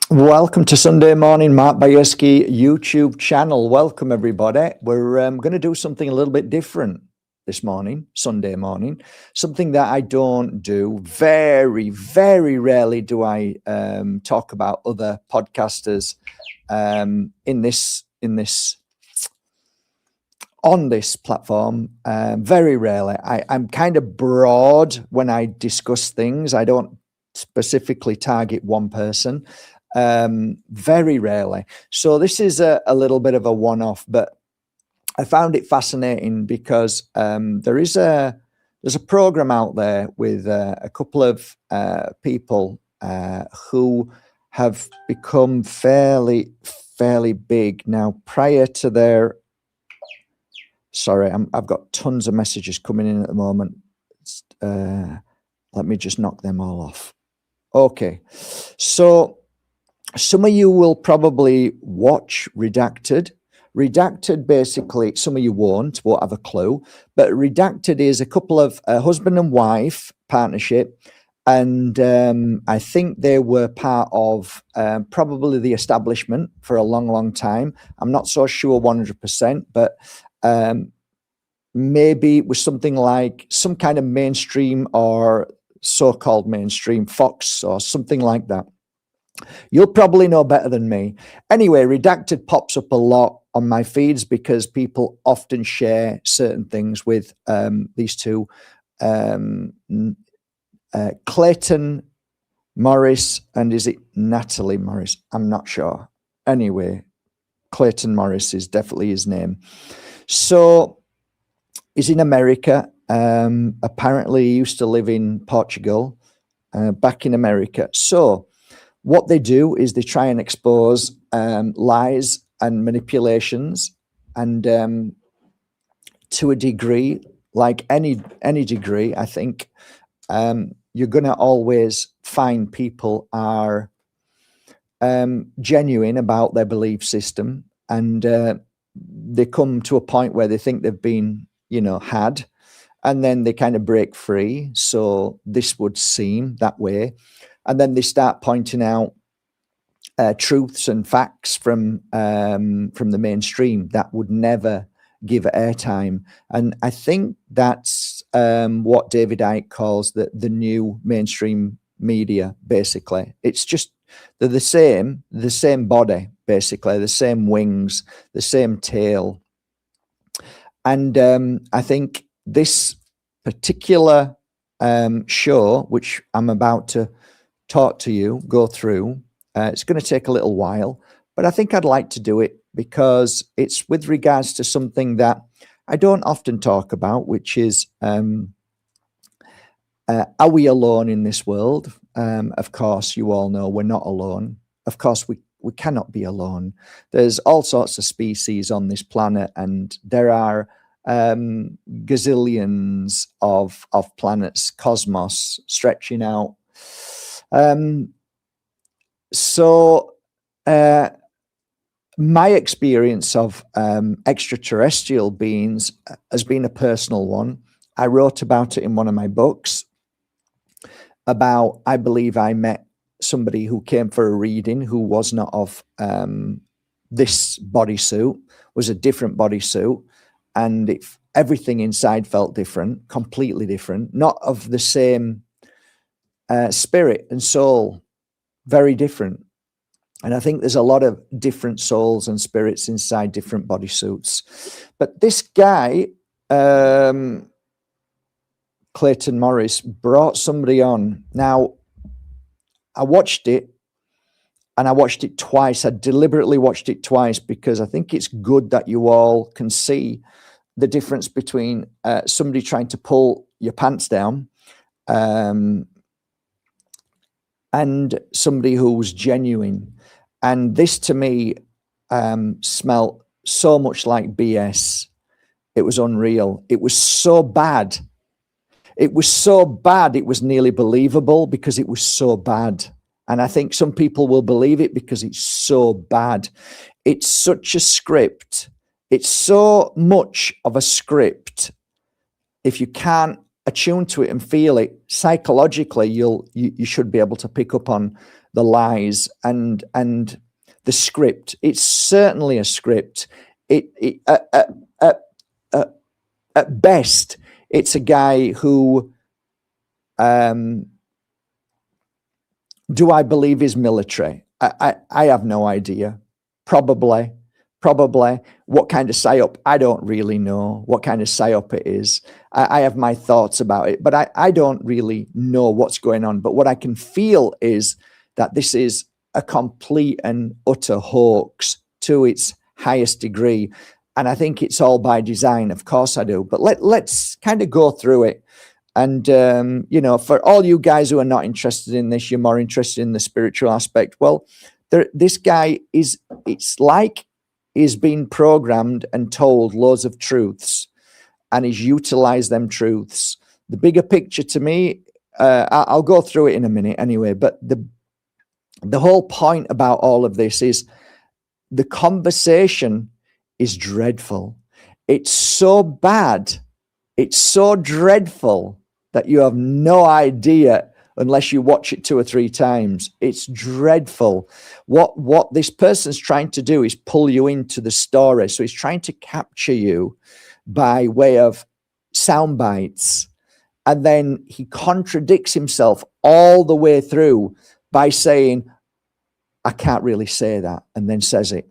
Welcome to Sunday Morning Mark Bayeski YouTube channel. Welcome everybody. We're going to do something a little bit different this morning, Sunday morning. Something that I don't do. Very, very rarely do I talk about other podcasters on this platform. Very rarely. I'm kind of broad when I discuss things. I don't specifically target one person. Very rarely. So this is a little bit of a one-off, but I found it fascinating because there's a program out there with a couple of people who have become fairly big now. Prior to their, sorry, I've got tons of messages coming in at the moment. Let me just knock them all off. Okay, so some of you will probably watch Redacted. Redacted, basically, some of you won't have a clue, but Redacted is a couple of husband and wife partnership, and I think they were part of probably the establishment for a long time. I'm not so sure 100%, but maybe it was something like some kind of mainstream or so-called mainstream, Fox or something like that. You'll probably know better than me. Anyway, Redacted pops up a lot on my feeds because people often share certain things with these two, Clayton Morris, and is it Natalie Morris? I'm not sure. Anyway, Clayton Morris is definitely his name. So he's in America. Apparently he used to live in Portugal, back in America. So what they do is they try and expose lies and manipulations, and to a degree, like any degree, I think you're going to always find people are genuine about their belief system, and they come to a point where they think they've been, had, and then they kind of break free. So this would seem that way. And then they start pointing out truths and facts from the mainstream that would never give airtime. And I think that's what David Icke calls the new mainstream media. Basically, it's just they're the same body, basically the same wings, the same tail. And I think this particular show, which I'm about to talk to you, go through, it's going to take a little while, but I think I'd like to do it because it's with regards to something that I don't often talk about, which is are we alone in this world? Of course, you all know we're not alone. Of course, we cannot be alone. There's all sorts of species on this planet, and there are gazillions of planets, cosmos stretching out. So my experience of extraterrestrial beings has been a personal one. I wrote about it in one of my books. I believe I met somebody who came for a reading who was not of this bodysuit, was a different bodysuit, and everything inside felt different, completely different, not of the same spirit and soul, very different. And I think there's a lot of different souls and spirits inside different bodysuits. But this guy, Clayton Morris, brought somebody on. Now, I watched it, and I watched it twice. I deliberately watched it twice because I think it's good that you all can see the difference between somebody trying to pull your pants down and somebody who was genuine. And this to me smelled so much like BS. It was unreal. It was so bad. It was so bad, it was nearly believable because it was so bad. And I think some people will believe it because it's so bad. It's such a script. It's so much of a script. If you can't attune to it and feel it psychologically, you should be able to pick up on the lies and the script. It's certainly a script. At best, it's a guy who, do I believe is military? I have no idea. Probably. What kind of psyop? I don't really know what kind of psyop it is. I have my thoughts about it, but I don't really know what's going on. But what I can feel is that this is a complete and utter hoax to its highest degree. And I think it's all by design. Of course I do. But let's kind of go through it. And, you know, for all you guys who are not interested in this, you're more interested in the spiritual aspect. Well, this guy it's like he's been programmed and told loads of truths, and he's utilized them truths. The bigger picture to me, I'll go through it in a minute anyway, but the whole point about all of this is the conversation is dreadful. It's so bad. It's so dreadful that you have no idea unless you watch it 2 or 3 times. It's dreadful. What this person's trying to do is pull you into the story. So he's trying to capture you by way of sound bites. And then he contradicts himself all the way through by saying, I can't really say that, and then says it.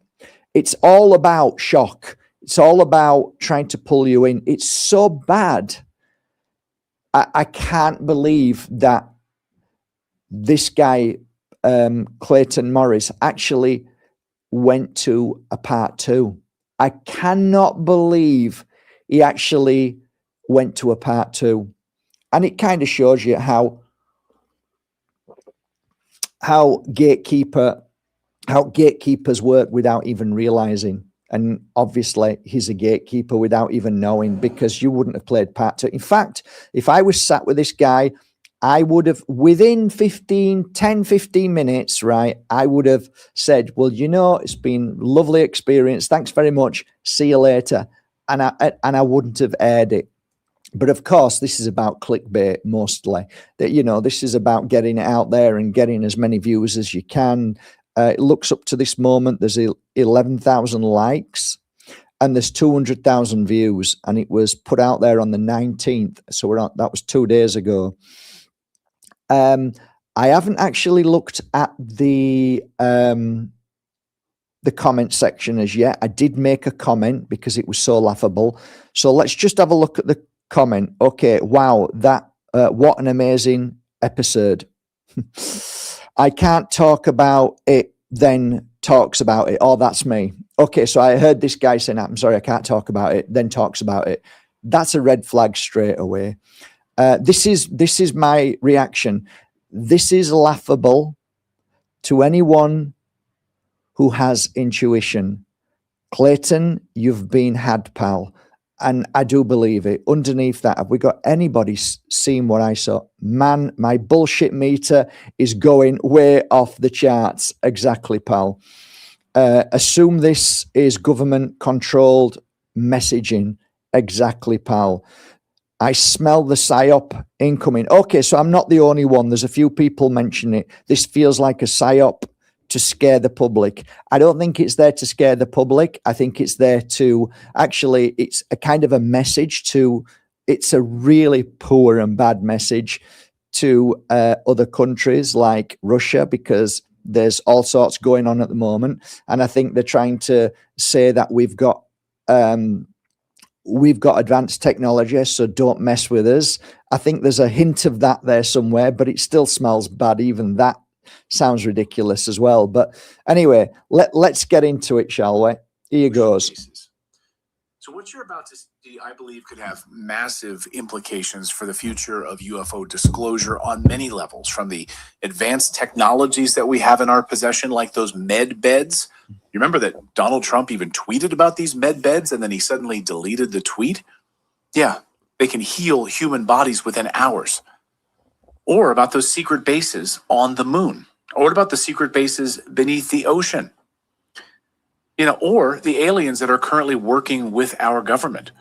It's all about shock. It's all about trying to pull you in. It's so bad. I can't believe that this guy, Clayton Morris, actually went to a part 2. I cannot believe he actually went to a part 2. And it kind of shows you how gatekeepers work without even realizing. And obviously he's a gatekeeper without even knowing, because you wouldn't have played part 2. In fact, if I was sat with this guy, I would have, within 10, 15 minutes, right, I would have said, well, you know, it's been a lovely experience. Thanks very much. See you later. And I wouldn't have aired it. But of course, this is about clickbait mostly. That, you know, this is about getting it out there and getting as many views as you can. It looks up to this moment, there's 11,000 likes and there's 200,000 views, and it was put out there on the 19th. So that was 2 days ago. I haven't actually looked at the comment section as yet. I did make a comment because it was so laughable. So let's just have a look at the comment. Okay, wow, that what an amazing episode. I can't talk about it, then talks about it. Oh, that's me. Okay, so I heard this guy saying, I'm sorry, I can't talk about it, then talks about it. That's a red flag straight away. This is my reaction. This is laughable to anyone who has intuition. Clayton, you've been had, pal. And I do believe it. Underneath that, have we got anybody seen what I saw? Man, my bullshit meter is going way off the charts. Exactly, pal. Assume this is government-controlled messaging. Exactly, pal. I smell the psyop incoming. Okay, so I'm not the only one. There's a few people mentioning it. This feels like a psyop to scare the public. I don't think it's there to scare the public. I think it's there to actually, it's a kind of a message to, it's a really poor and bad message to other countries like Russia, because there's all sorts going on at the moment. And I think they're trying to say that we've got advanced technology, so don't mess with us. I think there's a hint of that there somewhere, but it still smells bad. Even that sounds ridiculous as well. But anyway, let's get into it, shall we? Here goes. So what you're about to see, I believe, could have massive implications for the future of UFO disclosure on many levels, from the advanced technologies that we have in our possession, like those med beds. You remember that Donald Trump even tweeted about these med beds and then he suddenly deleted the tweet? Yeah, they can heal human bodies within hours. Or about those secret bases on the moon. Or what about the secret bases beneath the ocean? You know, or the aliens that are currently working with our government.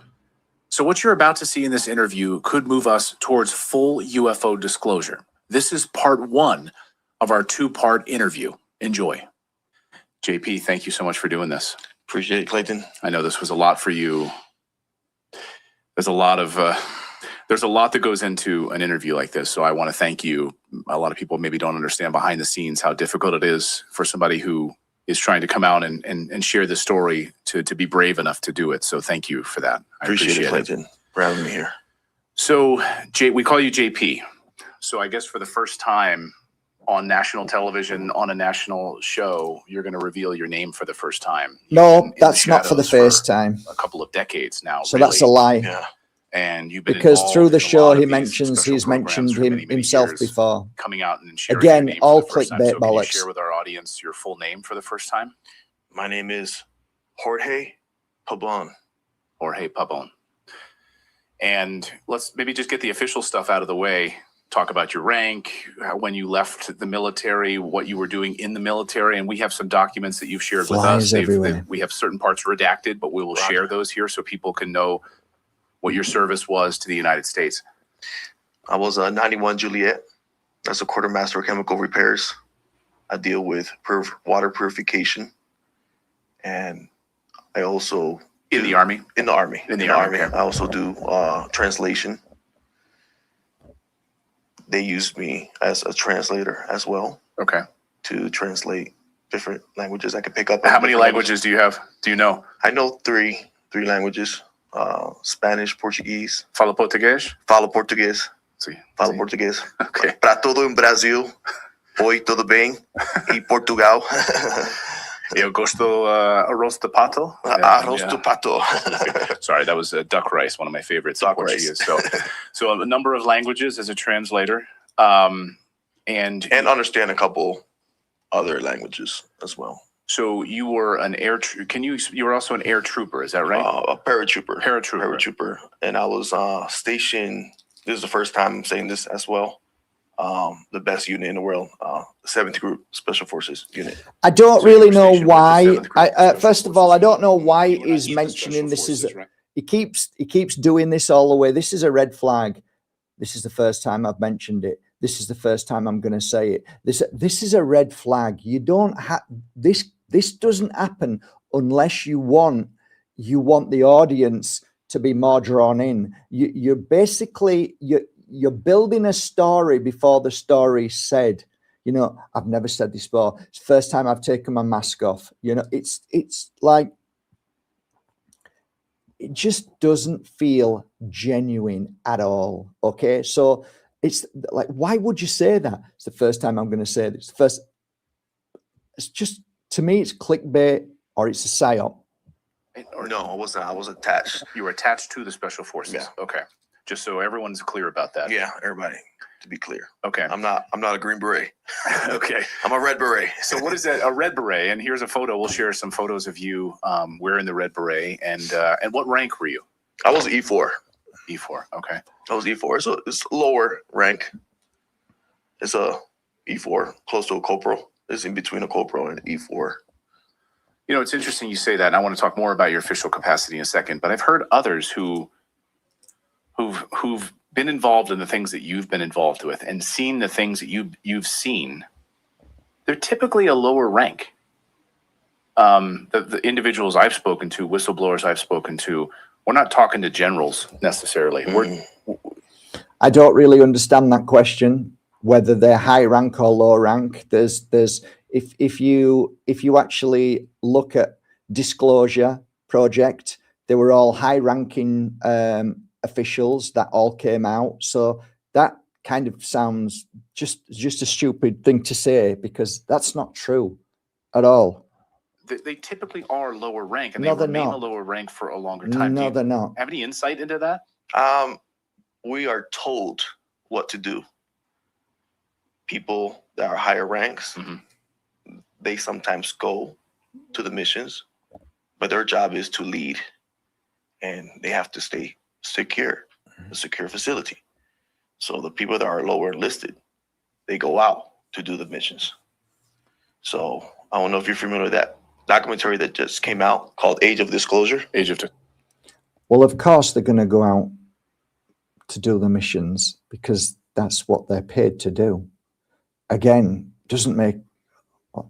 So what you're about to see in this interview could move us towards full UFO disclosure. This is part 1 of our two-part interview. Enjoy. JP, thank you so much for doing this. Appreciate it, Clayton. I know this was a lot for you. There's a lot that goes into an interview like this, so I want to thank you. A lot of people maybe don't understand behind the scenes how difficult it is for somebody who is trying to come out and share this story to be brave enough to do it. So thank you for that. I appreciate it, Clayton, for having me here. So, we call you JP. So I guess for the first time on national television, on a national show, you're going to reveal your name for the first time. No, that's not for the first time. A couple of decades now. So really. That's a lie. Yeah. And you've been because through the show he mentions he's mentioned himself before. Coming out and sharing again, your name all for the first clickbait time. So bollocks. Can you share with our audience your full name for the first time? My name is Jorge Pabon. Jorge Pabon. And let's maybe just get the official stuff out of the way. Talk about your rank, when you left the military, what you were doing in the military. And we have some documents that you've shared with us. We have certain parts redacted, but we will share those here so people can know what your service was to the United States. I was a 91 Juliet. That's a quartermaster of chemical repairs. I deal with water purification. And I also... In the Army? In the Army. In the Army. I also do translation. They use me as a translator as well. Okay. To translate different languages I can pick up. How many languages do you have? Do you know? I know three languages. Spanish, Portuguese. Fala português? Falo português. Sim. Falo português. Okay. Para todo em Brasil. Oi, tudo bem? E Portugal. Eu gosto arroz de pato. Arroz de pato. Sorry, that was duck rice, one of my favorites. Duck rice. So a number of languages as a translator, and understand a couple other languages as well. So you were an you were also an air trooper, is that right? A paratrooper. Paratrooper. And I was stationed. This is the first time I'm saying this as well. The best unit in the world, 7th Group Special Forces unit. I don't really know why. First of all, I don't know why he's mentioning this. He keeps doing this all the way. This is a red flag. This is the first time I've mentioned it. This is the first time I'm going to say it. This is a red flag. You don't have this. This doesn't happen unless you want the audience to be more drawn in. You're basically you're building a story before the story's said. You know, I've never said this before. It's the first time I've taken my mask off. You know, it's like it just doesn't feel genuine at all. Okay, so it's like, why would you say that? It's the first time I'm going to say this. It's just, to me, it's clickbait or it's a psyop. No, I wasn't. I was attached. You were attached to the Special Forces. Yeah. Okay. Just so everyone's clear about that. Yeah, everybody, to be clear. Okay. I'm not a Green Beret. Okay. I'm a Red Beret. So what is that? A Red Beret. And here's a photo. We'll share some photos of you wearing the Red Beret. And what rank were you? I was E4. E4. Okay. I was E4. So it's lower rank. It's a E4, close to a corporal. It's in between a corporal and E4. You know, it's interesting you say that. And I want to talk more about your official capacity in a second. But I've heard others who've been involved in the things that you've been involved with and seen the things that you've seen. They're typically a lower rank. The individuals I've spoken to, whistleblowers I've spoken to, we're not talking to generals necessarily. I don't really understand that question, whether they're high rank or low rank. If you actually look at Disclosure Project, they were all high ranking officials that all came out. So that kind of sounds just a stupid thing to say, because that's not true at all. They typically are lower rank, and they remain a lower rank for a longer time. No, they're not. Have any insight into that? We are told what to do. People that are higher ranks, they sometimes go to the missions, but their job is to lead, and they have to stay secure, a secure facility. So the people that are lower enlisted, they go out to do the missions. So I don't know if you're familiar with that documentary that just came out called Age of Disclosure. Well, of course they're going to go out to do the missions because that's what they're paid to do. Again, Doesn't make.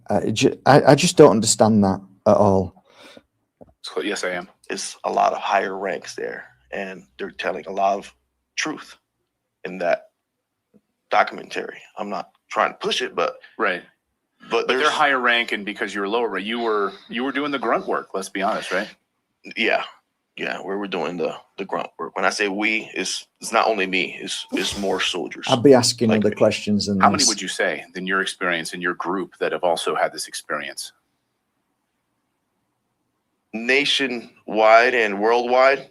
I just don't understand that at all. So, yes, I am. It's a lot of higher ranks there, and they're telling a lot of truth in that documentary. I'm not trying to push it, but Right. but They're there's higher rank, and because you're lower, right? You were doing the grunt work. Let's be honest, right? yeah, where we're doing the grunt work. When I say we, it's not only me. It's more soldiers. I'll be asking like other me. questions than How this. many would you say, in your experience, in your group, that have also had this experience? Nationwide and worldwide,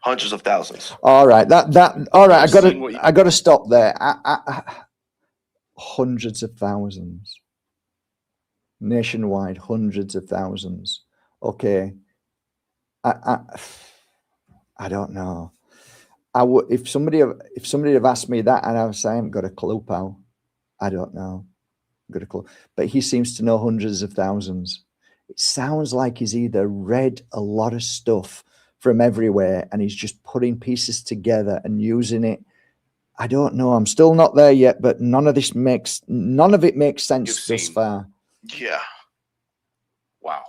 hundreds of thousands. All right, all right. Seeing I got to stop there. Hundreds of thousands nationwide, hundreds of thousands. Okay, I don't know. I would if somebody had asked me that, and I would say I haven't got a clue, pal. I don't know, got a clue. But he seems to know hundreds of thousands. It sounds like he's either read a lot of stuff from everywhere and he's just putting pieces together and using it. I don't know. I'm still not there yet, but none of it makes sense thus far. Yeah. Wow.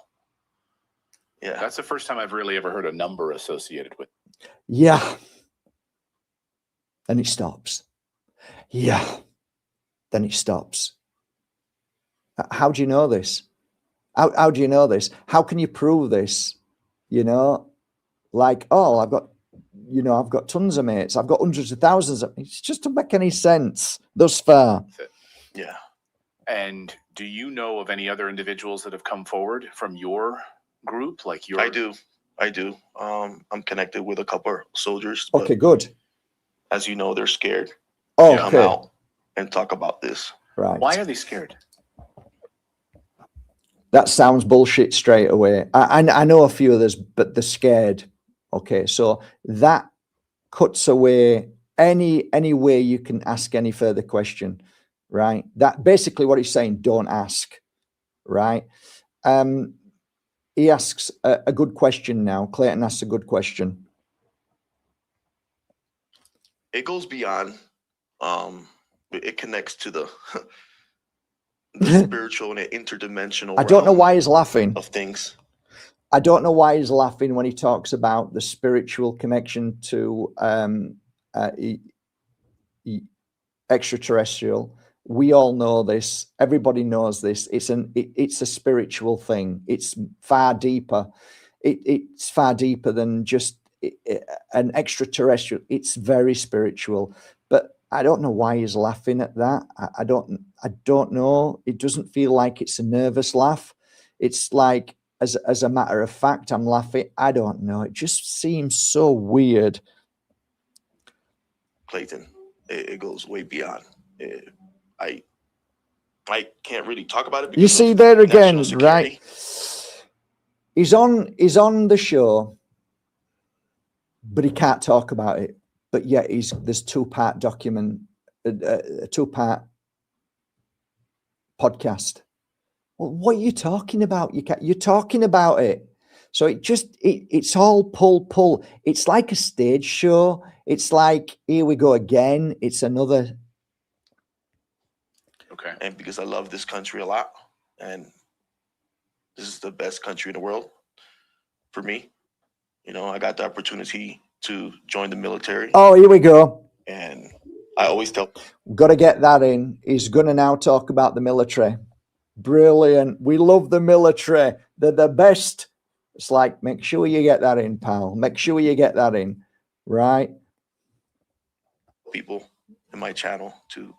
Yeah. That's the first time I've really ever heard a number associated with. Yeah. And it stops. Yeah. Then it stops. How do you know this? How do you know this? How can you prove this? You know, like, oh, I've got tons of mates. I've got hundreds of thousands. It just doesn't make any sense thus far. Yeah. And do you know of any other individuals that have come forward from your group? Like your... I do. I'm connected with a couple of soldiers. Okay, good. As you know, they're scared to come out and talk about this. Right. Why are they scared? That sounds bullshit straight away. I know a few others, but they're scared. Okay, so that cuts away any way you can ask any further question, right? That basically what he's saying, don't ask, right? He asks a good question now. Clayton asks a good question. It goes beyond. It connects to the spiritual and interdimensional. I don't know why he's laughing. Of things. I don't know why he's laughing when he talks about the spiritual connection to extraterrestrial. We all know this. Everybody knows this. It's a spiritual thing. It's far deeper. It's far deeper than just an extraterrestrial. It's very spiritual. But I don't know why he's laughing at that. I don't know. It doesn't feel like it's a nervous laugh. It's like, as a matter of fact, I'm laughing. I don't know. It just seems so weird. Clayton, it goes way beyond. I can't really talk about it. Because you see there again, right? He's on the show, but he can't talk about it. But yet there's two-part two-part podcast. Well, what are you talking about? You're talking about it. So it's all pull. It's like a stage show. It's like, here we go again. It's another. Okay. And because I love this country a lot, and this is the best country in the world for me. You know, I got the opportunity to join the military. Oh, here we go. And I always tell. Got to get that in. He's going to now talk about the military. Brilliant. We love the military. They're the best. It's like, make sure you get that in, pal. Make sure you get that in. Right? People in my channel to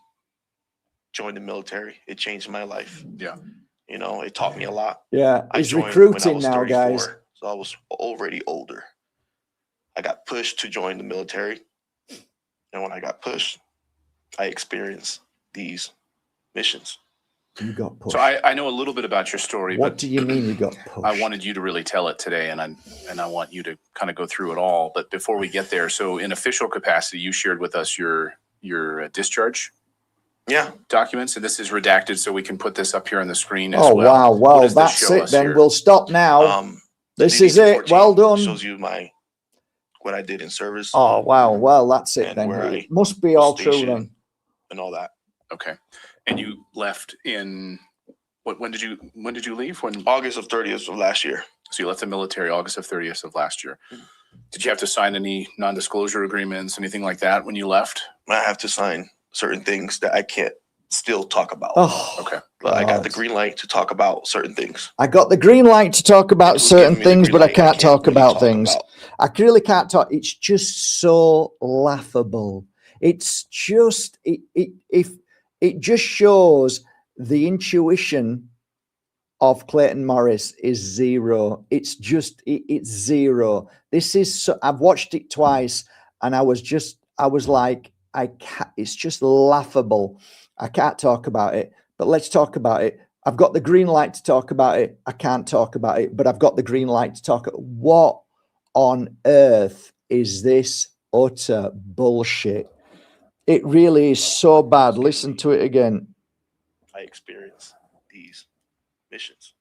join the military. It changed my life. Yeah. You know, it taught me a lot. Yeah. He's recruiting now, 34, guys. So I was already older. I got pushed to join the military. And when I got pushed, I experienced these missions. You got pushed. So I know a little bit about your story. What do you mean you got pushed? I wanted you to really tell it today, and I want you to kind of go through it all. But before we get there, so in official capacity, you shared with us your discharge documents, and this is redacted, so we can put this up here on the screen as well. Oh, wow. That's it then. Here? We'll stop now. This is it. Well done. Shows you what I did in service. Oh, wow. Well, that's it then. It must be all true then. And all that. Okay. And you left in when did you leave? When August of 30th of last year. So you left the military August of 30th of last year. Did you have to sign any non-disclosure agreements, anything like that when you left? I have to sign certain things that I can't still talk about. Oh, Okay. But I got God. the green light to talk about certain things. I got the green light to talk about Who's certain giving me the things, green but I light? can't talk really about talk things. about. I really can't talk. It's just so laughable. It's just it just shows the intuition of Clayton Morris is zero. It's just it's zero. This is so, I've watched it twice, and I was like, I can't. It's just laughable. I can't talk about it, but let's talk about it. I've got the green light to talk about it. I can't talk about it, but I've got the green light to talk. What on earth is this utter bullshit? It really is so bad. Listen to it again. I experience these missions.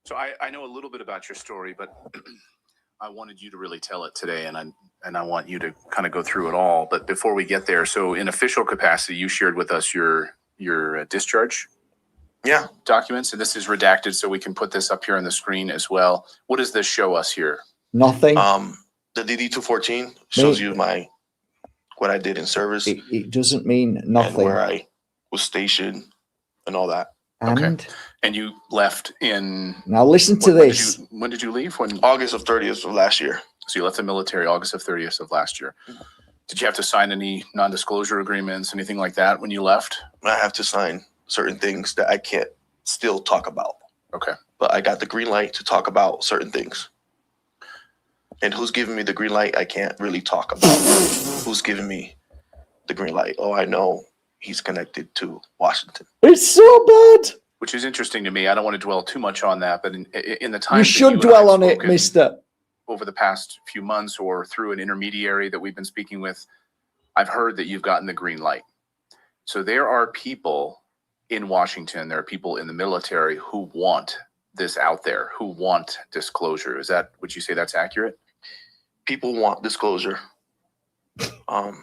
So I know a little bit about your story, but I wanted you to really tell it today, and I want you to kind of go through it all. But before we get there, so in official capacity, you shared with us your discharge documents, and this is redacted, so we can put this up here on the screen as well. What does this show us here? Nothing. The DD-214 shows you what I did in service. It doesn't mean and nothing. where I was stationed and all that. And Okay. And you left in now listen to this. When did you leave? When August of 30th of last year. So you left the military August of 30th of last year. Did you have to sign any non-disclosure agreements, anything like that when you left? I have to sign certain things that I can't still talk about. Okay. But I got the green light to talk about certain things. And who's giving me the green light, I can't really talk about. Who's giving me the green light? Oh, I know he's connected to Washington. It's so bad. Which is interesting to me. I don't want to dwell too much on that, but in the time You that should and dwell I on it, spoken mister. over the past few months or through an intermediary that we've been speaking with, I've heard that you've gotten the green light. So there are people in Washington, there are people in the military who want this out there, who want disclosure. Would you say that's accurate? People want disclosure.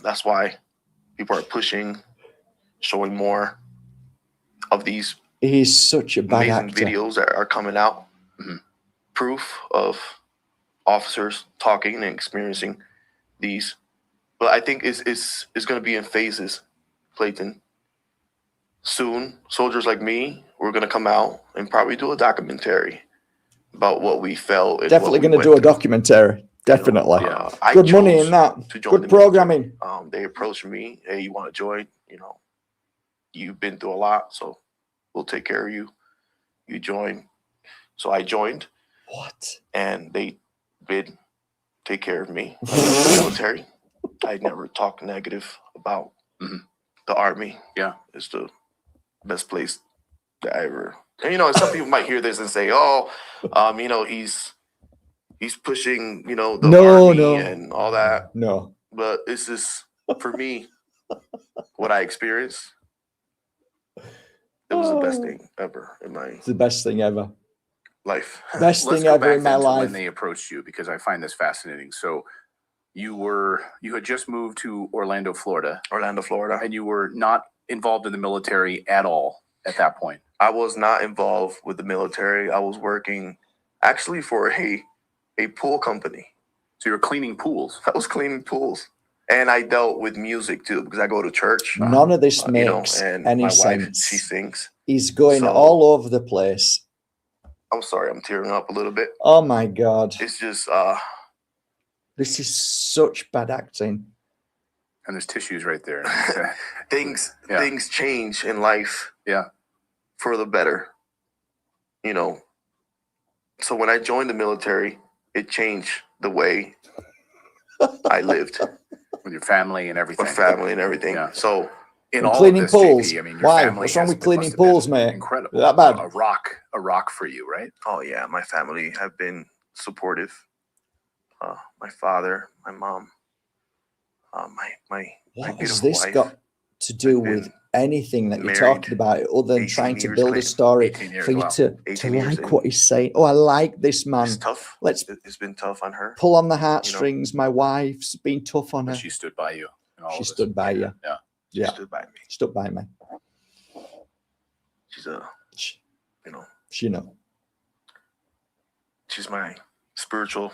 That's why people are pushing, showing more of these He's such a bad amazing actor. videos that are coming out. Mhm. Proof of officers talking and experiencing these. But I think it's going to be in phases, Clayton. Soon, soldiers like me, we're going to come out and probably do a documentary about what we felt. And Definitely what we going to went do a through. documentary. Definitely. I Good money chose in that. to join Good the military. programming. They approached me, hey, you want to join? You've been through a lot, so we'll take care of you. You join. So I joined. What? And they did take care of me. I left the military. I never talked negative about the Army. Yeah. It's the best place that I ever. And some people might hear this and say, "Oh, he's pushing, the Army and all that." No. But it's just for me, what I experienced. It was the best thing ever in my It's the best thing ever. life. Best Let's thing go ever back in my then to life. when they approached you, because I find this fascinating. So you had just moved to Orlando, Florida, and you were not involved in the military at all at that point. I was not involved with the military. I was working actually for a pool company. So you were cleaning pools. I was cleaning pools. And I dealt with music too, because I go to church. None of this makes and any my sense. wife, she sings. He's going all over the place. I'm sorry, I'm tearing up a little bit. Oh my God. It's just This is such bad acting. And there's tissues right there. things change in life. Yeah. For the better. So when I joined the military, it changed the way I lived. With your family and everything. With family and everything. Yeah. So in all cleaning of this, pools. JP, I mean, your Why? family What's wrong with cleaning must have been pools, mate? Incredible. That bad? A rock for you, right? Oh yeah, my family have been supportive. My father, my mom, my What beautiful has this wife. got to do with anything that you're talking about, other than 18 trying to years, build a Clayton. story 18 years, for you wow. to 18 years like in. what he's saying? Oh, I like this man. It's tough. Let's It's been tough on her. pull on the heartstrings. My wife's been tough on her. But she stood by you. In all She of this. stood by you. Yeah. She Yeah. stood by me. Stood by me. she's a, Sh- you know, You know. she's my spiritual.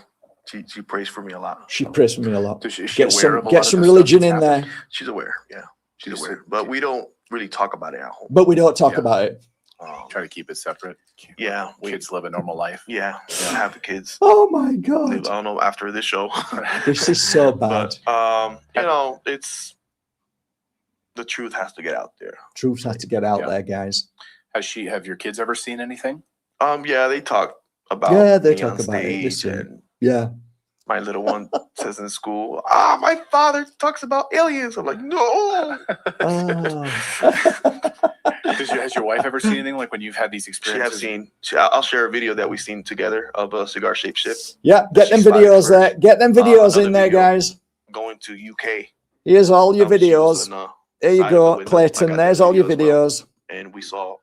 She prays for me a lot. She prays for me a lot. Is she Get aware of a lot of some the religion stuff in that's there, She's aware. Yeah, she's She's aware. a- But we don't really talk about it at home. but we don't talk Yeah. about it. Try to keep it separate. Yeah, Kids live a normal life. Yeah, have the kids. Oh my I God. don't know after this show. This is so bad. But you know, it's the truth has to get out there. Truth has to get out Yeah. there, guys. Have your kids ever seen anything? Yeah, they talk about They me talk on about it. stage, Listen. and Yeah. my little one says in school, my father talks about aliens. I'm like, no. Oh. Has your wife ever seen anything like when you've had these She experiences? have seen. I'll share a video that we've seen together of a cigar shaped ship Yeah, get them She spotted videos there. first. Get them videos Another in there, video. guys. going to UK. Here's all your She was videos. on the There you side of the go, window. I Clayton. got There's that all your video videos. as and we saw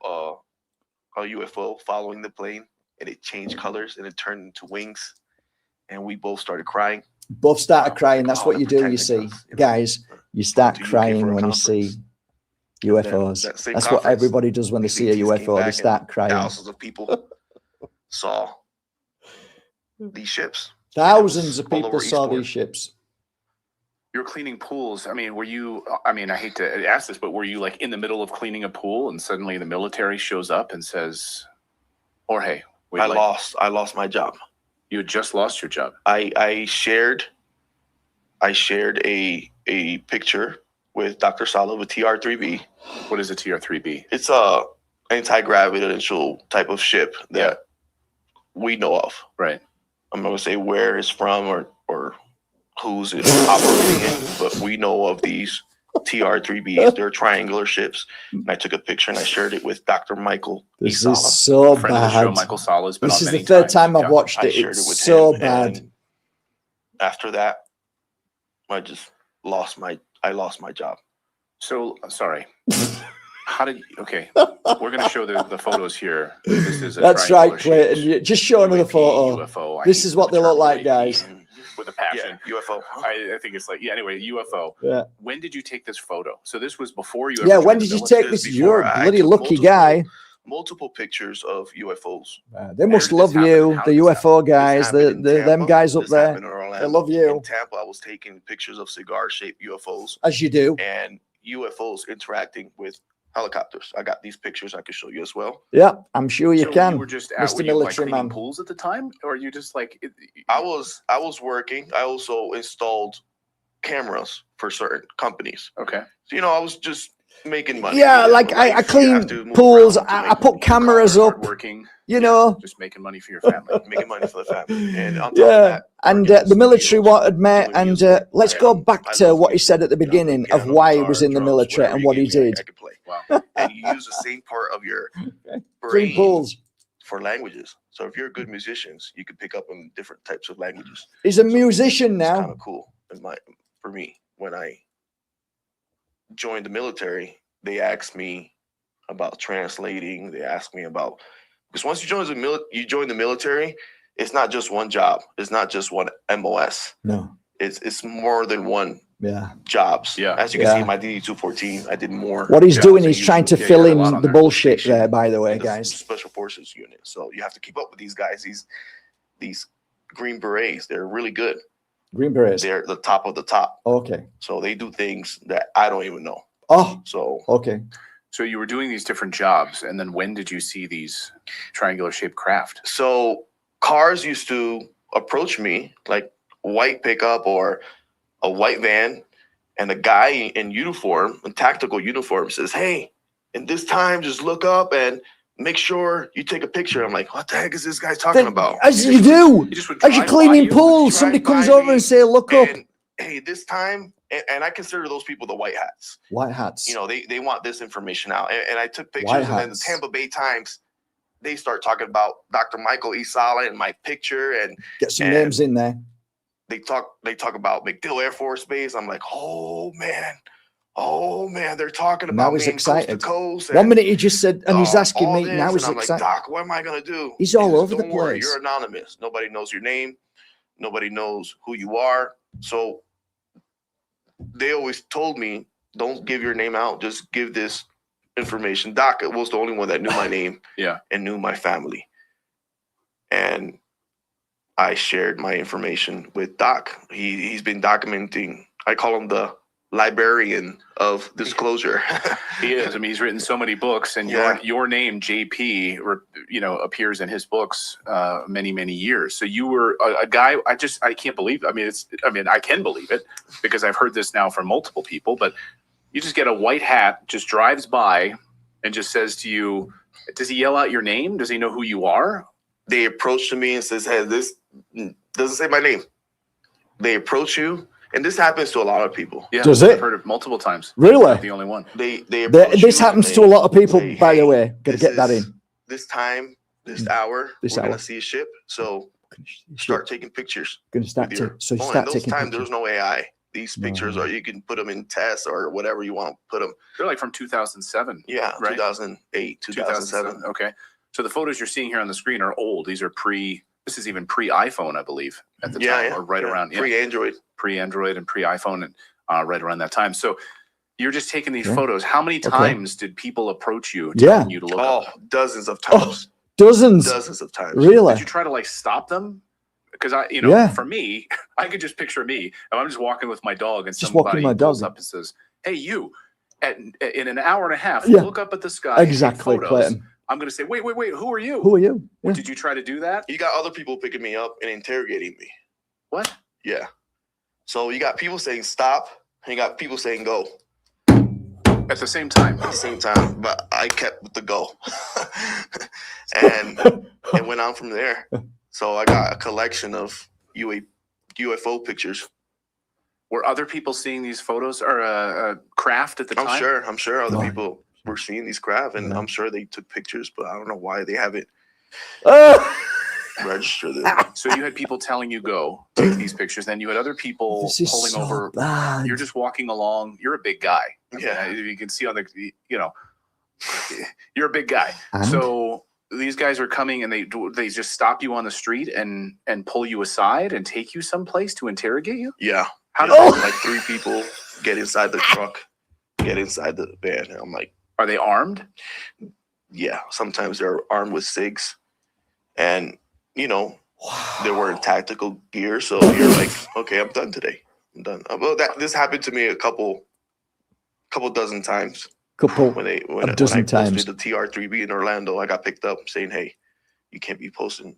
a UFO following the plane, and it changed colors and it turned into wings, and we both started crying. Both started crying. That's Oh, what they're you do, you protecting see. us, you know. Guys, you start to UK crying for a when you conference. see UFOs. That same That's what conference, everybody does when they see a PCTs came UFO. They back start and crying. Thousands of people saw these ships. Thousands of all people over saw Eastport. these ships. You're cleaning pools. I mean, I hate to ask this, but were you like in the middle of cleaning a pool and suddenly the military shows up and says, Jorge, I lost my job. You had just lost your job. I shared a picture with Dr. Sala of a TR-3B. What is a TR-3B? It's a anti-gravitational type of ship that we know of. Right. I'm not gonna say where it's from or who's it operating in, but we know of these TR-3Bs. They're triangular ships. And I took a picture and I shared it with Dr. Michael This Isala. is so Friend of the show, bad. Michael Sala's been This on is many the third times. time I've Yeah. watched I it. shared It's it with so him, bad. and after that, I just lost my job. So sorry. Okay, we're going to show the photos here. This is a That's right, triangular Clayton. shaped You- Just show another UAP, photo. UFO. This is what they look like, guys. With a passion. Yeah, UFO. I think it's like, anyway, UFO. Yeah. When did you take this photo? So this was before you. Yeah, ever when joined did the you military? take this? Before You're a I bloody took lucky guy. Multiple pictures of UFOs. They must did love this happen? you, How the did this UFO This guys, happened in them Tampa. guys up This there. happened in Orlando. They love you. In Tampa, I was taking pictures of cigar-shaped UFOs As you do. and UFOs interacting with helicopters. I got these pictures I could show you as well. Yeah, I'm sure you So can. You were just Mr. were you, like, Military cleaning Man. pools at the time, or you just like? I was working. I also installed cameras for certain companies. Okay. So, I was just making money. Yeah, You know, like I life, you clean have to move pools. around to I make put money. cameras up. Working. You know. Just making money for your family. Making money for the family. And on top of Yeah, that, and working in the military studios, wanted me. doing And music. let's I go love- back I to love what he music. said at the beginning of piano, why he guitar, was in the drums, military whatever and you what he give me, did. I could play. Wow. And you use the same part of your Clean brain pools. for languages. So if you're good musicians, you can pick up on different types of languages. He's a musician It's kind now. of cool for me. When I joined the military, they asked me about translating. They asked me about, because once you join the military, it's not just one job. It's not just one MOS. No. It's more than one Yeah. jobs. Yeah. As you can Yeah. see in my DD-214, I did more. What he's jobs doing than is trying to usual. fill you in got a lot on the there. bullshit Station there, by the way, in the guys. Special Forces unit. So you have to keep up with these guys. These Green Berets, they're really good. Green Berets. They're the top of the top. Okay. So they do things that I don't even know. Oh, So okay. So you were doing these different jobs, and then when did you see these triangular shaped craft? So cars used to approach me, like a white pickup or a white van, and a guy in uniform, in tactical uniform, says, "Hey, in this time, just look up and make sure you take a picture." I'm like, "What the heck is this guy talking about?" As you do. You just would As you're drive by cleaning you? pools, drive somebody comes by over me and say, look up. And hey, this time, and I consider those people the white hats. White hats. They want this information out. And I took pictures, White and then the hats. Tampa Bay Times, they start talking about Dr. Michael Isala and my picture, and Get some and names in there. they talk about MacDill Air Force Base. I'm like, oh man, they're talking Now about he's being excited. coast to coast. One minute he just said, and he's asking all me, this, now and he's I'm excited. like, Doc, what am I gonna do? He's all He says, over the "Don't worry, place." you're anonymous. Nobody knows your name. Nobody knows who you are. So they always told me, don't give your name out. Just give this information. Doc was the only one that knew my name and knew my family. And I shared my information with Doc. He's been documenting. I call him the librarian of disclosure. He is. I mean, he's written so many books, and your name, JP, appears in his books many years. So you were a guy. I can't believe it. I can believe it because I've heard this now from multiple people. But you just get a white hat, just drives by, and just says to you, does he yell out your name? Does he know who you are? They approach to me and says, "Hey, this doesn't say my name." They approach you, and this happens to a lot of people. Yeah, Does it? I've heard it multiple times. Really? I'm not the only one. This happens to a lot of people, say, by the "Hey, way. Got to get that in. This time, this hour, we're gonna see a ship. So start taking pictures. Going to start with to. So you phone." start And those taking times, pictures. there's no AI. These pictures are, you can put them in tests or whatever you want to put them. They're like from 2007. Yeah, right? 2008, 2007. Okay. So the photos you're seeing here on the screen are old. These are this is even pre-iPhone, I believe, at the time, or right around pre-Android. Pre-Android and pre-iPhone, and right around that time. So you're just taking these photos. How many times did people approach you telling you to look up? Dozens of times. Dozens of times. Really? Did you try to stop them? Because for me, I could just picture me. If I'm just walking with my dog, and Just somebody walking my pulls dog. up and says, "Hey, you!" In an hour and a half, look up at the sky. Exactly, photos. Clayton. I'm going to say, wait, who are you? Who are you? Well, did you try to do that? You got other people picking me up and interrogating me. What? Yeah. So you got people saying stop, and you got people saying go. At the same time. At the same time, but I kept with the go. And it went on from there. So I got a collection of UFO pictures. Were other people seeing these photos or craft at the time? I'm sure other people were seeing these craft, and I'm sure they took pictures, but I don't know why they haven't registered them. So you had people telling you go take these pictures, then you had other people pulling over. Bad. You're just walking along. You're a big guy. Yeah, you can see on the you're a big guy. And? So these guys are coming, and they just stop you on the street and pull you aside and take you someplace to interrogate you. Yeah. How like 3 people get inside the truck, get inside the van. And I'm like, are they armed? Yeah, sometimes they're armed with SIGs, and they're wearing tactical gear. So you're like, okay, I'm done today. I'm done. Well, this happened to me a couple dozen times. When I posted the TR3B in Orlando, I got picked up saying, "Hey, you can't be posting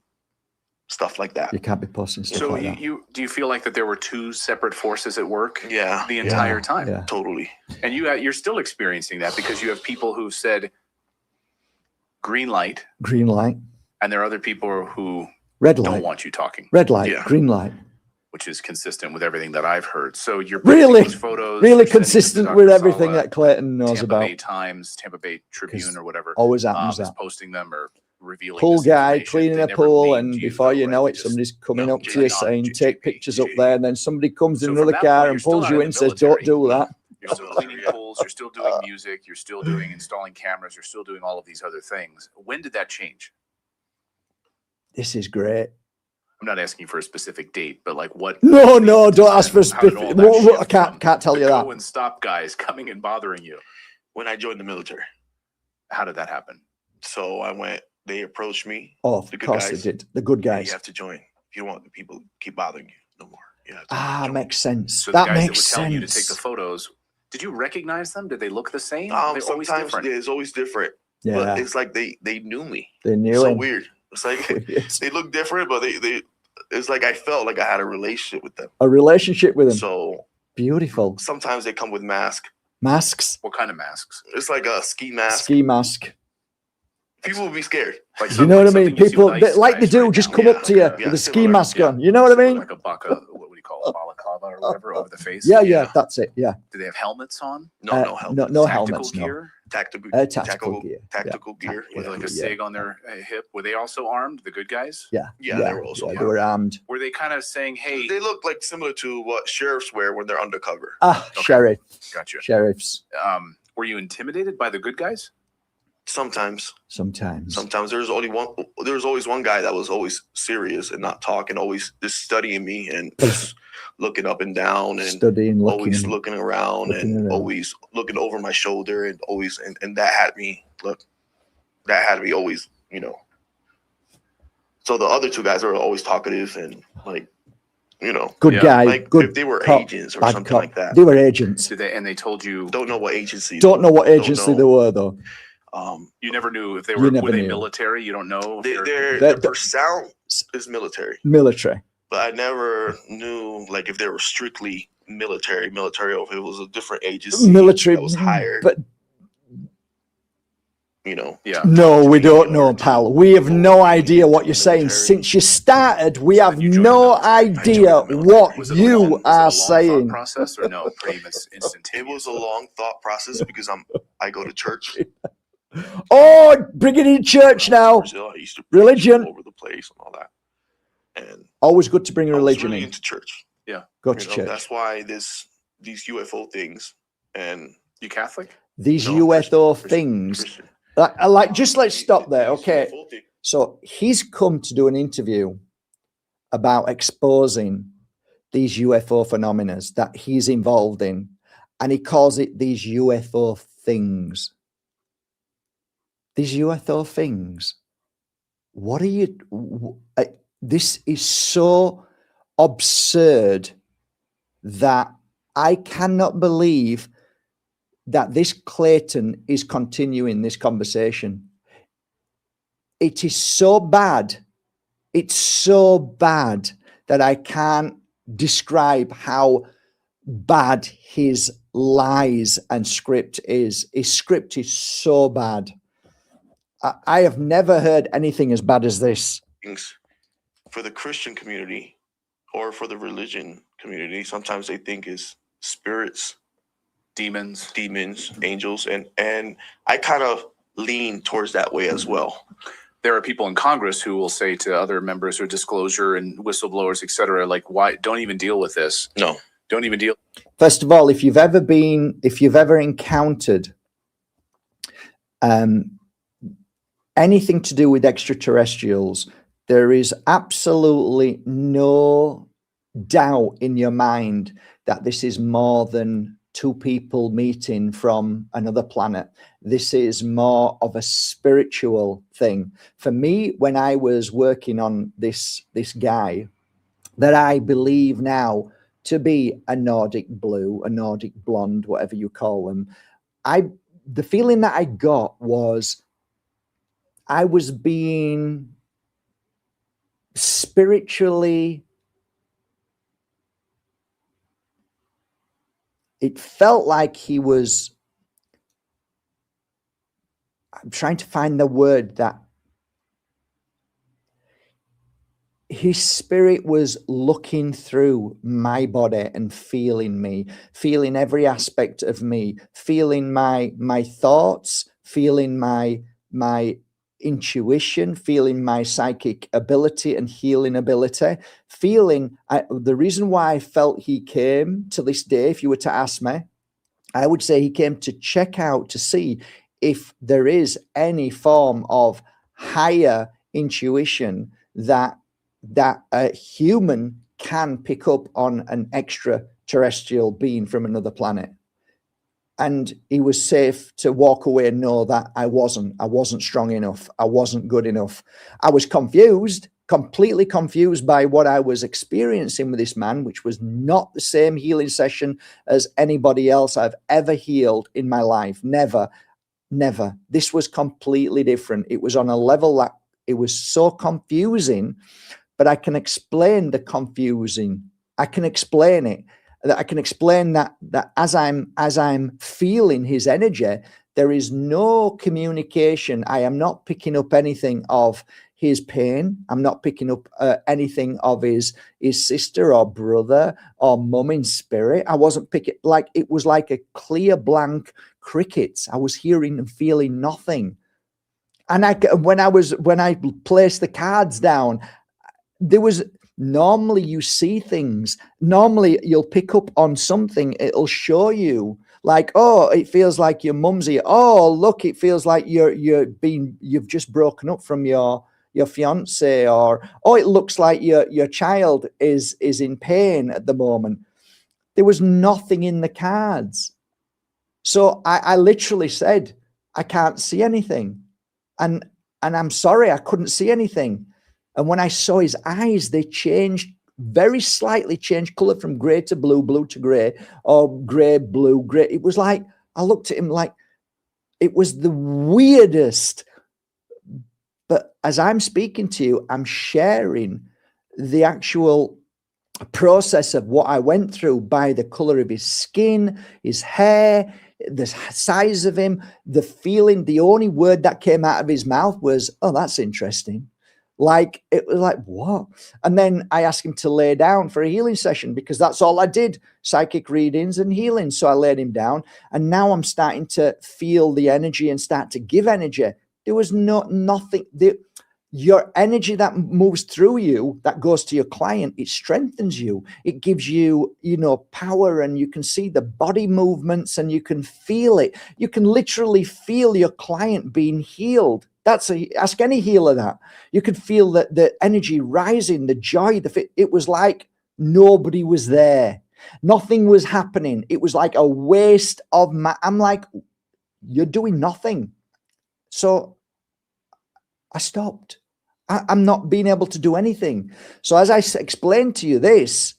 stuff like that." You can't be posting stuff like that. Do you feel like that there were 2 separate forces at work? Yeah, the entire time. Yeah. Totally. And you're still experiencing that because you have people who've said green light, and there are other people who red light don't want you talking. Red light, green light, which is consistent with everything that I've heard. So you're really these photos, really consistent with everything that Clayton knows Tampa about. Bay Times, Tampa Bay Tribune, or whatever. Always happens is that. posting them or revealing Pool this guy cleaning They a never pool, named and before you know it, somebody's coming up to you saying, "Take pictures up there," and then somebody comes in another car and pulls you in and says, "Don't do that." You're still cleaning pools, you're still doing music, you're still doing installing cameras, you're still doing all of these other things. When did that change? This is great. I'm not asking for a specific date, but like what? No, don't ask for a specific. I can't tell you that. Go and stop guys coming and bothering you. When I joined the military. How did that happen? So I went. They approached me. Oh, of course they did. The good guys. You have to join. If you don't want the people keep bothering you no more. Makes sense. So that the guys makes that were telling sense. you to take the photos. Did you recognize them? Did they look the same? Sometimes it's always different. Yeah. But it's like they knew me. They knew so him. Weird. It's like they look different, but they it's like I felt like I had a relationship with them. A relationship with them. So beautiful. Sometimes they come with masks. Masks. What kind of masks? It's like a ski mask. Ski mask. People will be scared. Like you know what I mean? People like they do just come up to you with a ski mask on. You know what I mean? Like a baka, what would you call it, balaclava or whatever over the face. Yeah, that's it. Yeah. Do they have helmets on? No helmets. No helmets. Gear? Tactical gear. Tactical gear with like a SIG on their hip. Were they also armed? The good guys? Yeah, they were also armed. They were armed. Were they kind of saying, "Hey"? They look like similar to what sheriffs wear when they're undercover. Sheriff. Gotcha. Sheriffs. Were you intimidated by the good guys? Sometimes there's always one guy that was always serious and not talking, always just studying me and just looking up and down and always looking around and always looking over my shoulder and always and that had me always, you know. So the other two guys are always talkative and like, you know, good guy, like good if they were cop, agents or bad something cop. like that. They were agents. And they told you Don't know what agency. Don't know what agency they were though. You never knew if they were military. You don't know. Their sound is military. But I never knew like if they were strictly military, or if it was a different agency that was hired. But you know, no, we don't know, pal. We have no idea what you're saying. Since you started, we have no idea what you are saying. Process or no, pretty instantaneous. It was a long thought process because I go to church. Oh, bring it in church now. Brazil, I used to religion all over the place and all that. And always good to bring a religion really in. into church. Yeah, go to church. That's why these UFO things. And you Catholic? These UFO things. Christian. Just let's stop there. Okay. So he's come to do an interview about exposing these UFO phenomena that he's involved in, and he calls it these UFO things. These UFO things. What are you? This is so absurd that I cannot believe that this Clayton is continuing this conversation. It is so bad. It's so bad that I can't describe how bad his lies and script is. His script is so bad. I have never heard anything as bad as this. For the Christian community or for the religion community, sometimes they think is spirits, demons, angels, and I kind of lean towards that way as well. There are people in Congress who will say to other members of disclosure and whistleblowers, etc., like, why don't even deal with this? No, don't even deal. First of all, if you've ever encountered anything to do with extraterrestrials, there is absolutely no doubt in your mind that this is more than two people meeting from another planet. This is more of a spiritual thing. For me, when I was working on this guy that I believe now to be a Nordic blue, a Nordic blonde, whatever you call them, the feeling that I got was I was being spiritually, it felt like he was, I'm trying to find the word, that his spirit was looking through my body and feeling me, feeling every aspect of me, feeling my thoughts, feeling my intuition, feeling my psychic ability and healing ability, the reason why I felt he came to this day, if you were to ask me, I would say he came to check out to see if there is any form of higher intuition that a human can pick up on an extraterrestrial being from another planet. And he was safe to walk away and know that I wasn't strong enough. I wasn't good enough. I was confused, completely confused by what I was experiencing with this man, which was not the same healing session as anybody else I've ever healed in my life. Never. This was completely different. It was on a level that it was so confusing, but I can explain the confusing. I can explain it. I can explain that as I'm feeling his energy, there is no communication. I am not picking up anything of his pain. I'm not picking up anything of his sister or brother or mum in spirit. I wasn't picking, like, it was like a clear blank crickets. I was hearing and feeling nothing. And when I placed the cards down, there was, normally you see things, normally you'll pick up on something, it'll show you, Like, oh, it feels like your mum's here. Oh, look, it feels like you've just broken up from your fiance, or oh, it looks like your child is in pain at the moment. There was nothing in the cards. So I literally said, I can't see anything. And I'm sorry, I couldn't see anything. And when I saw his eyes, they changed, very slightly changed color from gray to blue, blue to gray, or gray, blue, gray. It was like, I looked at him like, it was the weirdest. But as I'm speaking to you, I'm sharing the actual process of what I went through by the color of his skin, his hair, the size of him, the feeling. The only word that came out of his mouth was, oh, that's interesting. Like, it was like, what? And then I asked him to lay down for a healing session, because that's all I did, psychic readings and healing. So I laid him down, and now I'm starting to feel the energy and start to give energy. There was nothing. Your energy that moves through you, that goes to your client, it strengthens you. It gives you, power, and you can see the body movements, and you can feel it. You can literally feel your client being healed. Ask any healer that. You could feel that the energy rising, the joy, it was like nobody was there. Nothing was happening. It was like a waste of I'm like, you're doing nothing. So I stopped. I'm not being able to do anything. So as I explained to you this,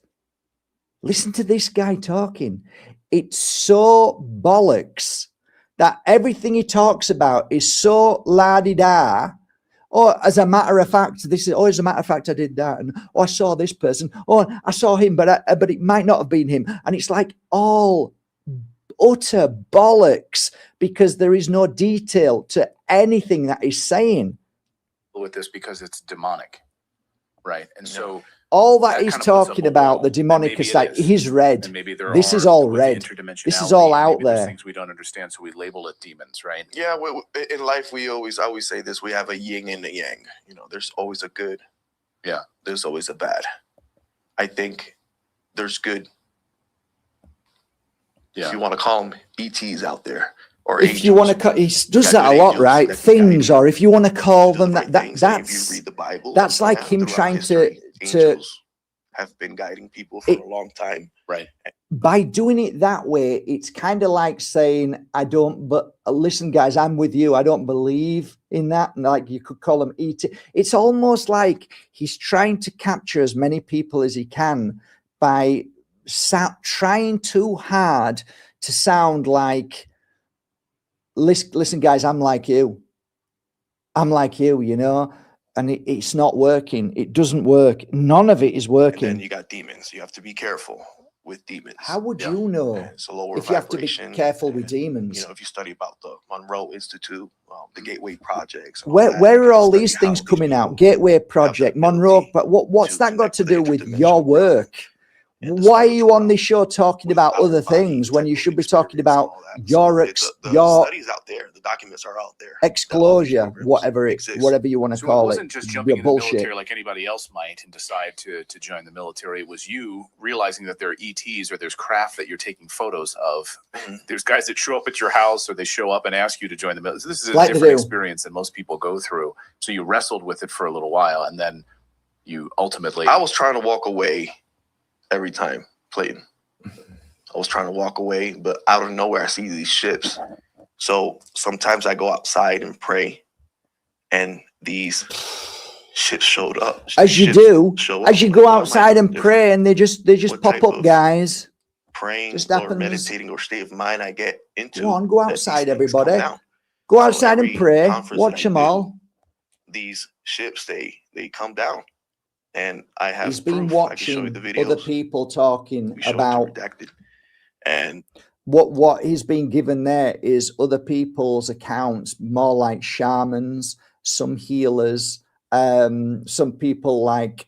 listen to this guy talking. It's so bollocks that everything he talks about is so la-di-da. Or as a matter of fact, as a matter of fact, I did that. And I saw this person. Oh, I saw him, but it might not have been him. And it's like all utter bollocks, because there is no detail to anything that he's saying. With this, because it's demonic, right? And so all that he's talking about, the demonic side, he's red. And maybe this is all red. This is all out there. Things we don't understand, so we label it demons, right? Yeah, in life I always say this: we have a yin and a yang. There's always a good. Yeah. There's always a bad. I think there's good. Yeah. If you want to call them ETs out there. Or if you want to, he does that a lot, right? Things, or if you want to call them that's if you read the Bible, that's like him trying to have been guiding people for a long time, right? By doing it that way, it's kind of like saying, but listen, guys, I'm with you. I don't believe in that. And like, you could call them ET. It's almost like he's trying to capture as many people as he can by trying too hard to sound like, listen, guys, I'm like you, and it's not working. It doesn't work. None of it is working. And then you got demons. You have to be careful with demons. How would you know it's a lower if you have to be careful with demons? If you study about the Monroe Institute, the Gateway Projects. Where are all these things coming out? Gateway Project, Monroe, but what's that got to do with your work? Why are you on this show talking about other things when you should be talking about your studies out there? The documents are out there. Exclosure, whatever you want to call it. It wasn't just jumping in the military like anybody else might and decide to join the military. It was you realizing that there are ETs, or there's craft that you're taking photos of. There's guys that show up at your house, or they show up and ask you to join the military. So this is a different experience than most people go through. So you wrestled with it for a little while, and then you ultimately. I was trying to walk away. Every time, Clayton, I was trying to walk away, but out of nowhere, I see these ships. So sometimes I go outside and pray, and these ships showed up. As you do, as you go outside and pray, and they just pop up, guys. Praying or meditating or state of mind I get into. Go outside, everybody. Go outside and pray. Watch them all. These ships, they come down. And I have he's been watching other people talking about Redacted. And what he's been given there is other people's accounts, more like shamans, some healers, some people like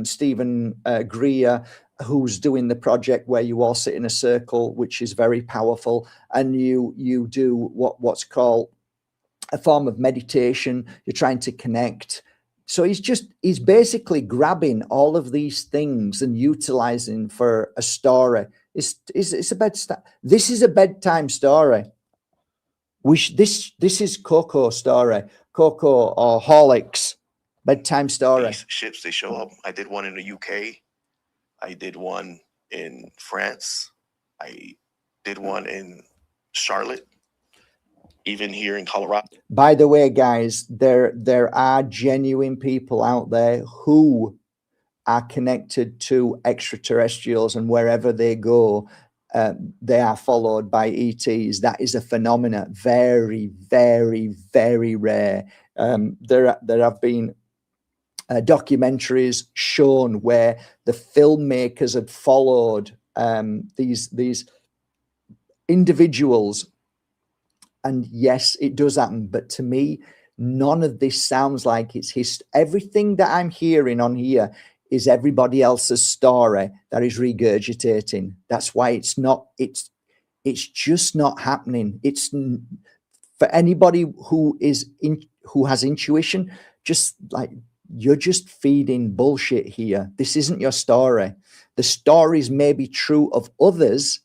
Stephen Greer, who's doing the project where you all sit in a circle, which is very powerful, and you do what's called a form of meditation. You're trying to connect. So he's basically grabbing all of these things and utilizing for a story. It's a this is a bedtime story. This is Coco story, Coco or Horlicks bedtime story. These ships, they show up. I did one in the UK. I did one in France. I did one in Charlotte. Even here in Colorado. By the way, guys, there are genuine people out there who are connected to extraterrestrials, and wherever they go, they are followed by ETs. That is a phenomena, very, very, very rare. There have been documentaries shown where the filmmakers had followed these individuals. And yes, it does happen. But to me, none of this sounds like it's everything that I'm hearing on here is everybody else's story that is regurgitating. That's why it's just not happening. It's for anybody who has intuition, just like, you're just feeding bullshit here. This isn't your story. The stories may be true of others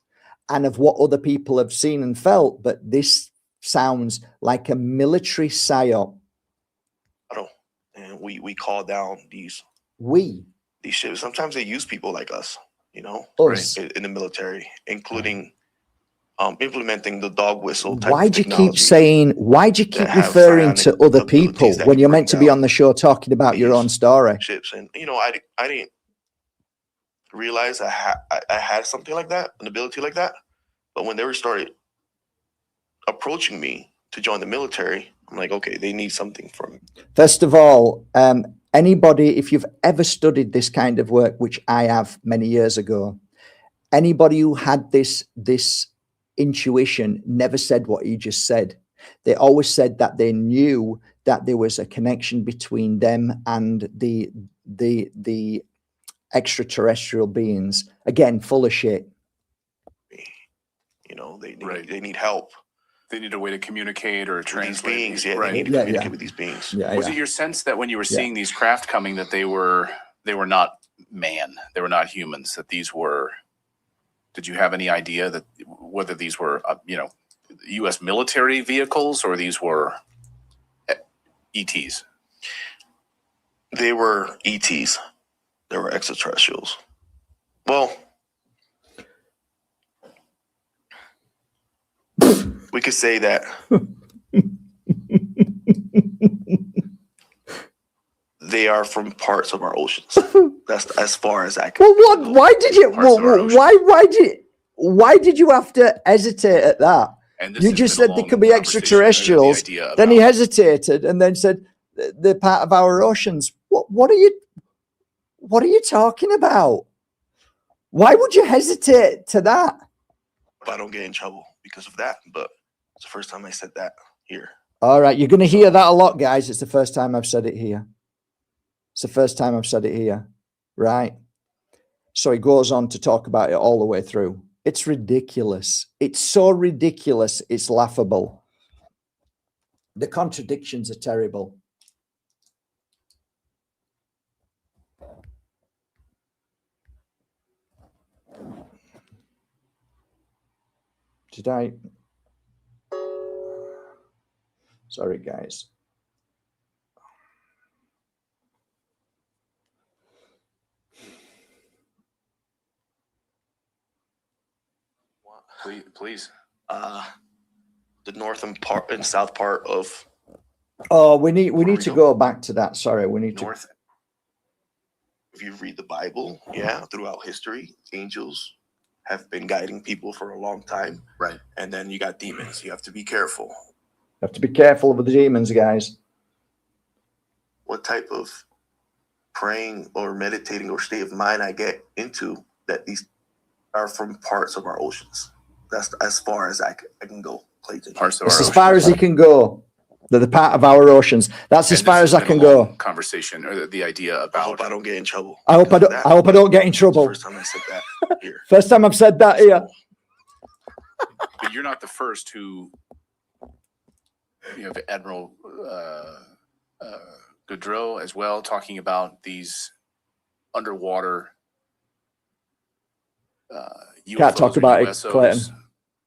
and of what other people have seen and felt, but this sounds like a military psyop. And we call down these ships. Sometimes they use people like us, us. in the military, including implementing the dog whistle type Why do you keep referring to other people when you're meant to be on the show talking about your own story? Ships. And I didn't realize I had something like that, an ability like that. But when they started approaching me to join the military, I'm like, okay, they need something from me. First of all, anybody, if you've ever studied this kind of work, which I have many years ago, anybody who had this intuition never said what you just said. They always said that they knew that there was a connection between them and the extraterrestrial beings. Again, full of shit. They need help. They need a way to communicate or translate. Beings, they need to communicate with these beings. Was it your sense that when you were seeing these craft coming, that they were not man, they were not humans, that these were? Did you have any idea that whether these were U.S. military vehicles or these were ETs? They were ETs. They were extraterrestrials. Well, we could say that they are from parts of our oceans. That's as far as I can. Well, what? Why did you? Why did you have to hesitate at that? You just said they could be extraterrestrials. Then he hesitated and then said they're part of our oceans. What are you talking about? Why would you hesitate to that? I don't get in trouble because of that, but it's the first time I said that here. All right, you're going to hear that a lot, guys. It's the first time I've said it here. It's the first time I've said it here, right? So he goes on to talk about it all the way through. It's ridiculous. It's so ridiculous. It's laughable. The contradictions are terrible. Did I? Sorry, guys. Please. The northern part and south part of. Oh, we need to go back to that. Sorry, we need north. If you read the Bible, throughout history, angels have been guiding people for a long time. Right. And then you got demons. You have to be careful. You have to be careful with the demons, guys. What type of praying or meditating or state of mind I get into that these are from parts of our oceans. That's as far as I can go, Clayton. That's as far as he can go. They're the part of our oceans. That's as far as I can go. Conversation or the idea about. I hope I don't get in trouble. I hope I don't get in trouble. First time I said that here. First time I've said that here. But you're not the first who. You have Admiral Goudreau as well talking about these underwater UFOs Can't talk or about it, USOs. Clayton.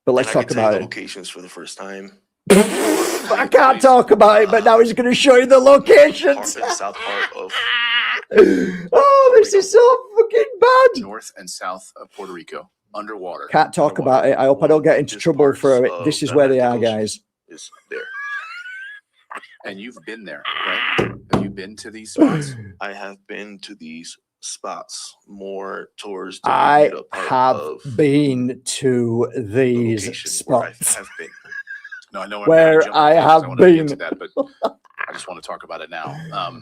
But let's And I talk can tell you about the it. locations for the first time. I can't talk about it, but now he's going to show you the locations. In the south part of Oh, this is so fucking bad. North and south of Puerto Rico, underwater. Can't talk about it. I hope I don't get into trouble for it. This is where they are, guys. Is there. And you've been there, right? Have you been to these spots? I have been to these spots more towards the I Bermuda part have of been to the these location where I spots. have been. No, I know Where I have wanna get to been. that, but I just want to talk about it now.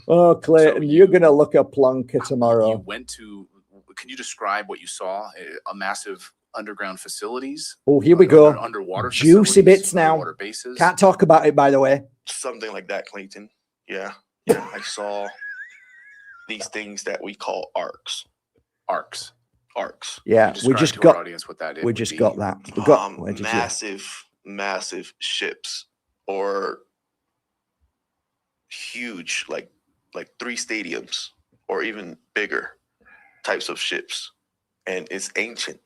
Oh, Clayton, so you're going to look up Plonka You tomorrow. went to. Can you describe what you saw? A massive underground facilities. Oh, here we go. Underwater Juicy facilities, bits now. underwater bases. Can't talk about it, by the way. Something like that, Clayton. Yeah. I saw these things that we call arcs. Arcs. Yeah, Can you we describe just to our got audience what that we would just be? got that. We got where did massive ships, or huge, like 3 stadiums or even bigger types of ships, and it's ancient.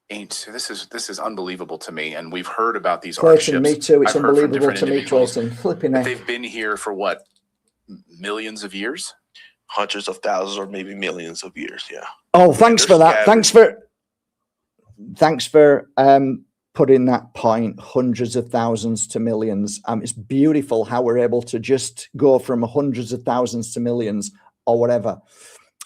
This is unbelievable to me, and we've heard about these you? arc Clayton, ships. me too. It's I've heard from unbelievable different to me, individuals Clayton. Flipping that it. they've been here for what, millions of years? Hundreds of thousands or maybe millions of years. Yeah. Oh, thanks they're for that. scattered. Thanks for putting that point. Hundreds of thousands to millions. It's beautiful how we're able to just go from hundreds of thousands to millions or whatever.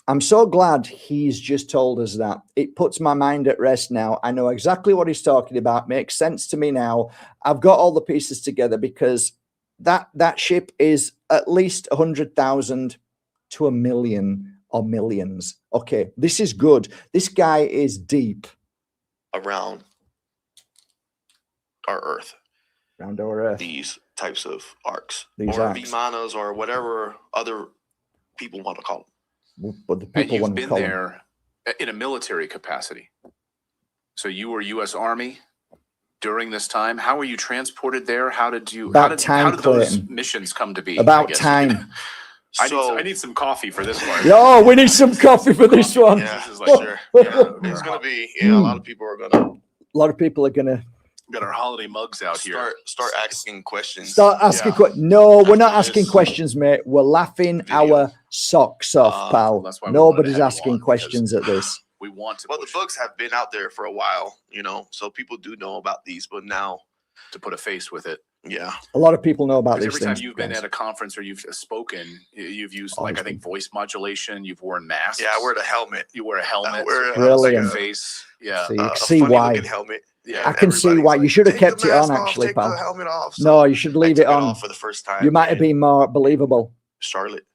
I'm so glad he's just told us that. It puts my mind at rest now. I know exactly what he's talking about. Makes sense to me now. I've got all the pieces together, because that ship is at least 100,000 to 1 million or millions. Okay, this is good. This guy is deep. Around our Earth. Around our Earth. These types of arcs. These or arcs. Vimanas, or whatever other people want to call them. But the And people you've want to been call there in a military capacity. So you were U.S. Army during this time. How were you transported there? How did those Clayton. missions come to be? About I guess? time. I need some coffee for this one. Oh, we need some coffee for this one. Yeah, This is like sure. Yeah, it's gonna be. Yeah, a lot of people are gonna. A lot of people are gonna Got our holiday mugs out here. Start asking questions. start asking questions. No, we're not asking questions, mate. We're laughing our socks off, pal. That's why we wanted Nobody's to have you asking on, questions at this. We want to. Well, the books have been out there for a while, so people do know about these. But now, to put a face with it. yeah, A lot of people know about Because these every things. time you've been guys. at a conference or you've spoken, you've used Oh, I it's think voice modulation. You've worn masks. yeah. I wear the helmet. You wear a helmet. I wear a Brilliant. face. Yeah. See, A see funny why. looking helmet. Yeah. I can see everybody's why. You should have "Take kept the it on, mask off, actually, take pal. the helmet off. So No, you should leave I it took on. off for the first time. You might have in been more believable. Charlotte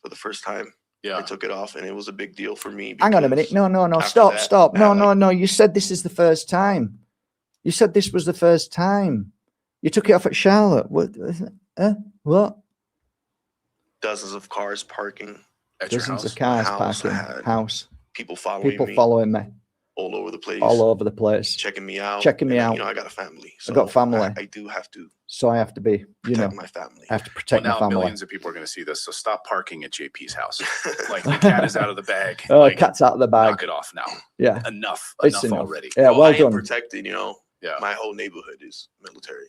for the first time. Yeah. I took it off, and it was a big deal for me. Hang on a minute. No. after Stop, that, stop. I No, had, no. You said this is the first time. You said this was the first time. You took it off at Charlotte. What? What? dozens of cars parking, At your Dozens house. of cars house, I parking. had House. people following People me following me all over the place, all over the place. checking me out. Checking me and, out. I got a family. So got family. I do have to So I have to be, protect my family. I have to Well, protect my now family. millions of people are going to see this. So stop parking at JP's house. Like the cat is out of the bag. Oh, Like, cat's out of the bag. knock it off now. Yeah. Enough. It's Enough enough. already. Yeah, well I am done. protected. Yeah. My whole neighborhood is military.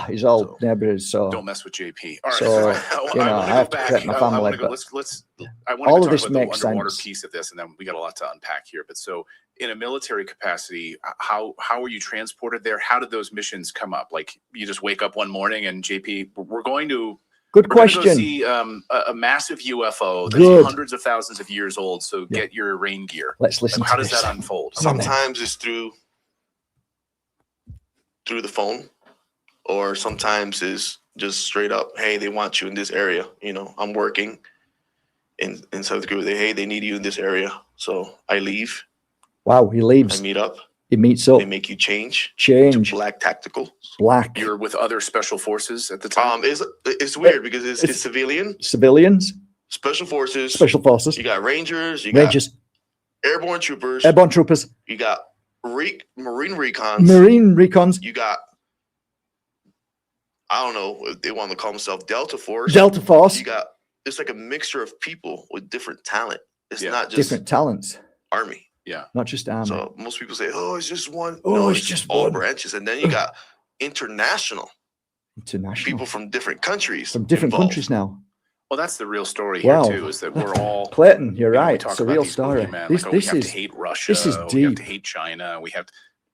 His old So- neighborhood. So Don't mess with JP. All right. So, I you know, wanna I go have to back. protect my I family, wanna go- but let's. I want all to of talk this about the makes underwater sense. piece of this, and then we got a lot to unpack here. But so, in a military capacity, how were you transported there? How did those missions come up? Like you just wake up one morning and JP, we're going to. Good We're going to go question. see a massive UFO that's Good. hundreds of thousands of years old. So Yeah. get your rain gear. Let's listen Like, how to does this. that unfold? Come on, then. Sometimes it's through the phone, or sometimes it's just straight up, hey, they want you in this area. I'm working in South Korea. Hey, they need you in this area. So I leave. Wow, he I leaves. meet up. He meets up. They make you change to Change. black tactical. Black. You're with other special forces at the time. It's weird because it's civilian, Civilians. special forces. Special forces. You got Rangers. You Rangers. got airborne troopers. Airborne troopers. You got Marine recons. Marine recons. You got, I don't know if they want to call themselves Delta Force. Delta Force. You got, it's like a mixture of people with different talent. It's Yeah. not just Different talents. Army. Yeah. Not just army. So most people say, "Oh, it's just one." Oh, No, it's it's just all one. branches, and then you got international International. people from different countries. From different involved. countries now. Well, that's the real story Wow. here too. Is that we're all Clayton, you're you know, right. we talk It's a about real these story. boogeymen, This, like, oh, this we have is to hate Russia. this is We have deep. to hate China.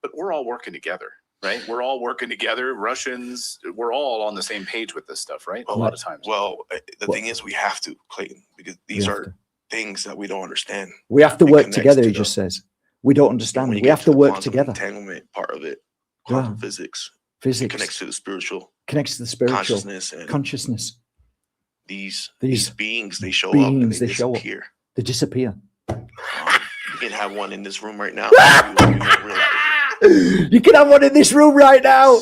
But we're all working together, right? We're all working together. Russians, we're all on the same page with this stuff, right? A lot of times. Well, the thing is, we have to, Clayton, because these are things that we don't understand. We have to It work connects together, to he just says. We don't understand. When you We get have to work quantum together. Entanglement part of it, quantum physics. It Physics connects to the spiritual. connects to the spiritual Consciousness. And consciousness. these These beings, they show up and they disappear. They disappear. You can have one in this room right now. You don't realize it. You can have one in this room right now.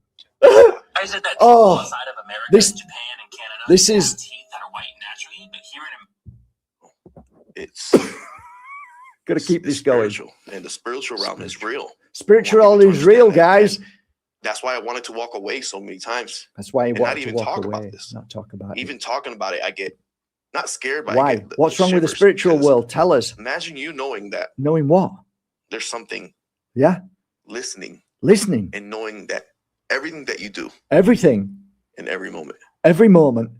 I said that Oh, outside of America, this- Japan, and Canada, this have is- teeth that are white naturally, but here in It's Gotta keep it's this going. spiritual, and the spiritual realm is real. Spiritual is real, guys. That's why I wanted to walk away so many times. That's why he And not wanted to even walk talk away. about this. Not talk about Even it. talking about it, I get not scared, but I Why? get What's wrong with the shivers, spiritual because world? Tell us. Imagine you knowing that Knowing what? there's something Yeah. listening Listening. and knowing that everything that you do Everything. in every moment. Every moment.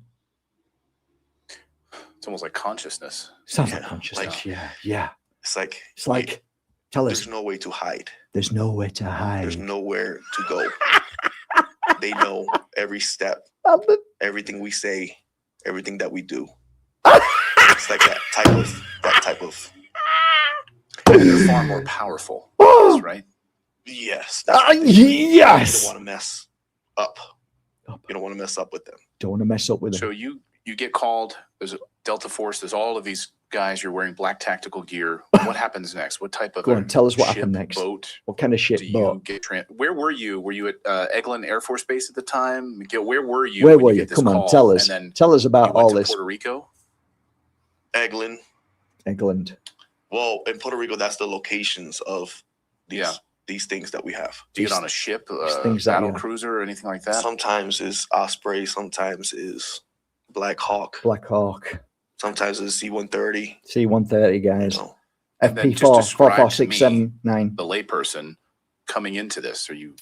It's almost like consciousness. Sounds like Yeah, consciousness. like- Yeah. It's like It's like, tell us. there's no way to hide. There's nowhere to hide. There's nowhere to go. They know every step, everything we say, everything that we do. It's like that type of. They're far more powerful, right? Yes. Yes. You don't want to mess up. You don't want to mess up with them. Don't want to mess up with it. So you get called. There's a Delta Force. There's all of these guys. You're wearing black tactical gear. What happens next? What type of Go on, tell us what ship, happened next. boat What kind of ship do you boat? get? Where were you? Were you at Eglin Air Force Base at the time? Miguel, where were you? Where when were you? get this Come on, call? tell us. And then Tell us you about went all to this. Puerto Rico. Eglin. England. Well, in Puerto Rico, that's the locations of these Yeah. these things that we have. Do you get on a ship, things that battle you- cruiser, or anything like that? Sometimes is Osprey, sometimes is Black Hawk, Black Hawk. sometimes is C-130. C-130, You guys. know. And then just FP4, describe 44679. The layperson coming into this, are you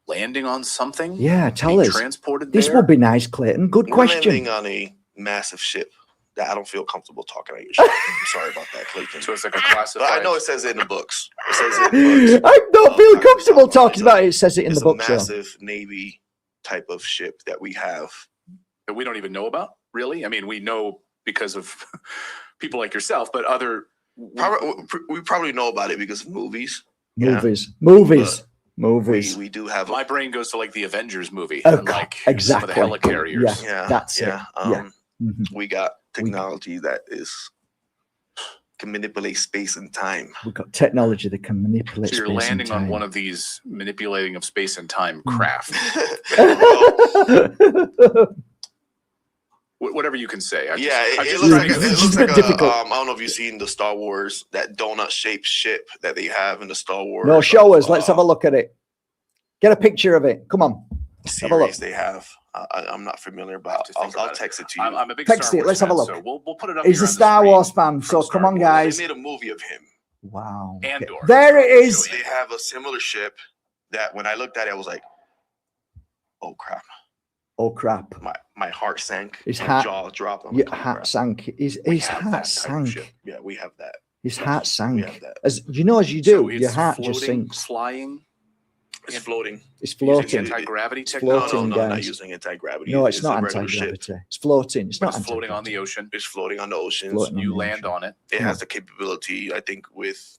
landing on something? Yeah, tell Being us. transported This there? would be nice, Clayton. Good We're question. landing on a massive ship that I don't feel comfortable talking about your ship. I'm sorry about that, Clayton. So it's like a But classified. I know it says it in the books. It says it in the books. I don't feel I'm comfortable sorry, talking about it. It says it in It's the book, a so. massive Navy type of ship that we have. that we don't even know about, really. I mean, we know because of people like yourself, but other. We probably know about it because of movies. Movies. We do have My brain goes to like the Avengers movie Oh, and like exactly. some of the helicarriers. Yeah. That's it. Yeah. Mhm. We got technology that can manipulate space and time. We've got technology that can manipulate So you're space and landing on time. one of these manipulating of space and time craft, whatever you can say. It looks like It's a, difficult. I don't know if you've seen the Star Wars, that donut-shaped ship that they have in the Star Wars. No, show us. Let's have a look at it. Get a picture of it. Come on. Have a look. Series they have. I'm not familiar, but to think I'll about it. text it to you. I'm a big Text Star it. Wars Let's have a fan, look. So we'll put it up. He's here a on the Star screen Wars fan, from so Star come on, Wars. guys. They made a movie of him. Wow. Andor. There it is. They have a similar ship that when I looked at it, I was like, "Oh crap!" Oh, crap. My heart sank. His my heart- jaw dropped. I'm Your like, "Oh, heart crap." sank. His We heart have that type of sank. ship. Yeah, we have that. His heart We sank. have that. As you know, as you do, So your it's heart floating, just sinks. flying. It's floating. It's Using floating. anti-gravity It's technology. No, floating, not guys. using anti-gravity. No, it's not a regular ship. anti-gravity. It's floating. It's But not it's floating on the anti-gravity. ocean. It's floating on the oceans. Floating on You the land ocean. on it. It has the capability, I think, with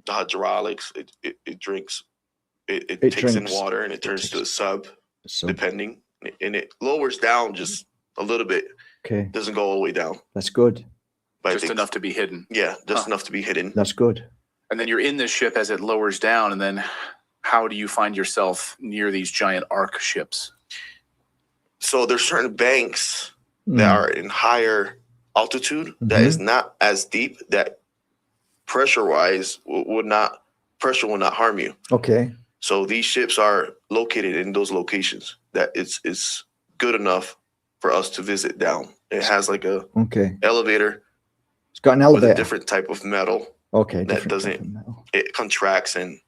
the hydraulics. It drinks. It takes drinks. in water and it turns to a sub, So, depending, and it lowers down just a little bit. okay, Doesn't go all the way down, that's good. but I Just think, enough to be hidden. yeah, just Huh. enough to be hidden. That's good. And then you're in this ship as it lowers down. And then how do you find yourself near these giant arc ships? So there's certain banks Mm. that are in higher altitude that Mm-hmm. is not as deep, that pressure-wise pressure will not harm you. Okay. So these ships are located in those locations that it's good enough for us to visit down. It has like a Okay. elevator It's got an with a elevator. different type of metal Okay. that different doesn't- type of metal. It contracts and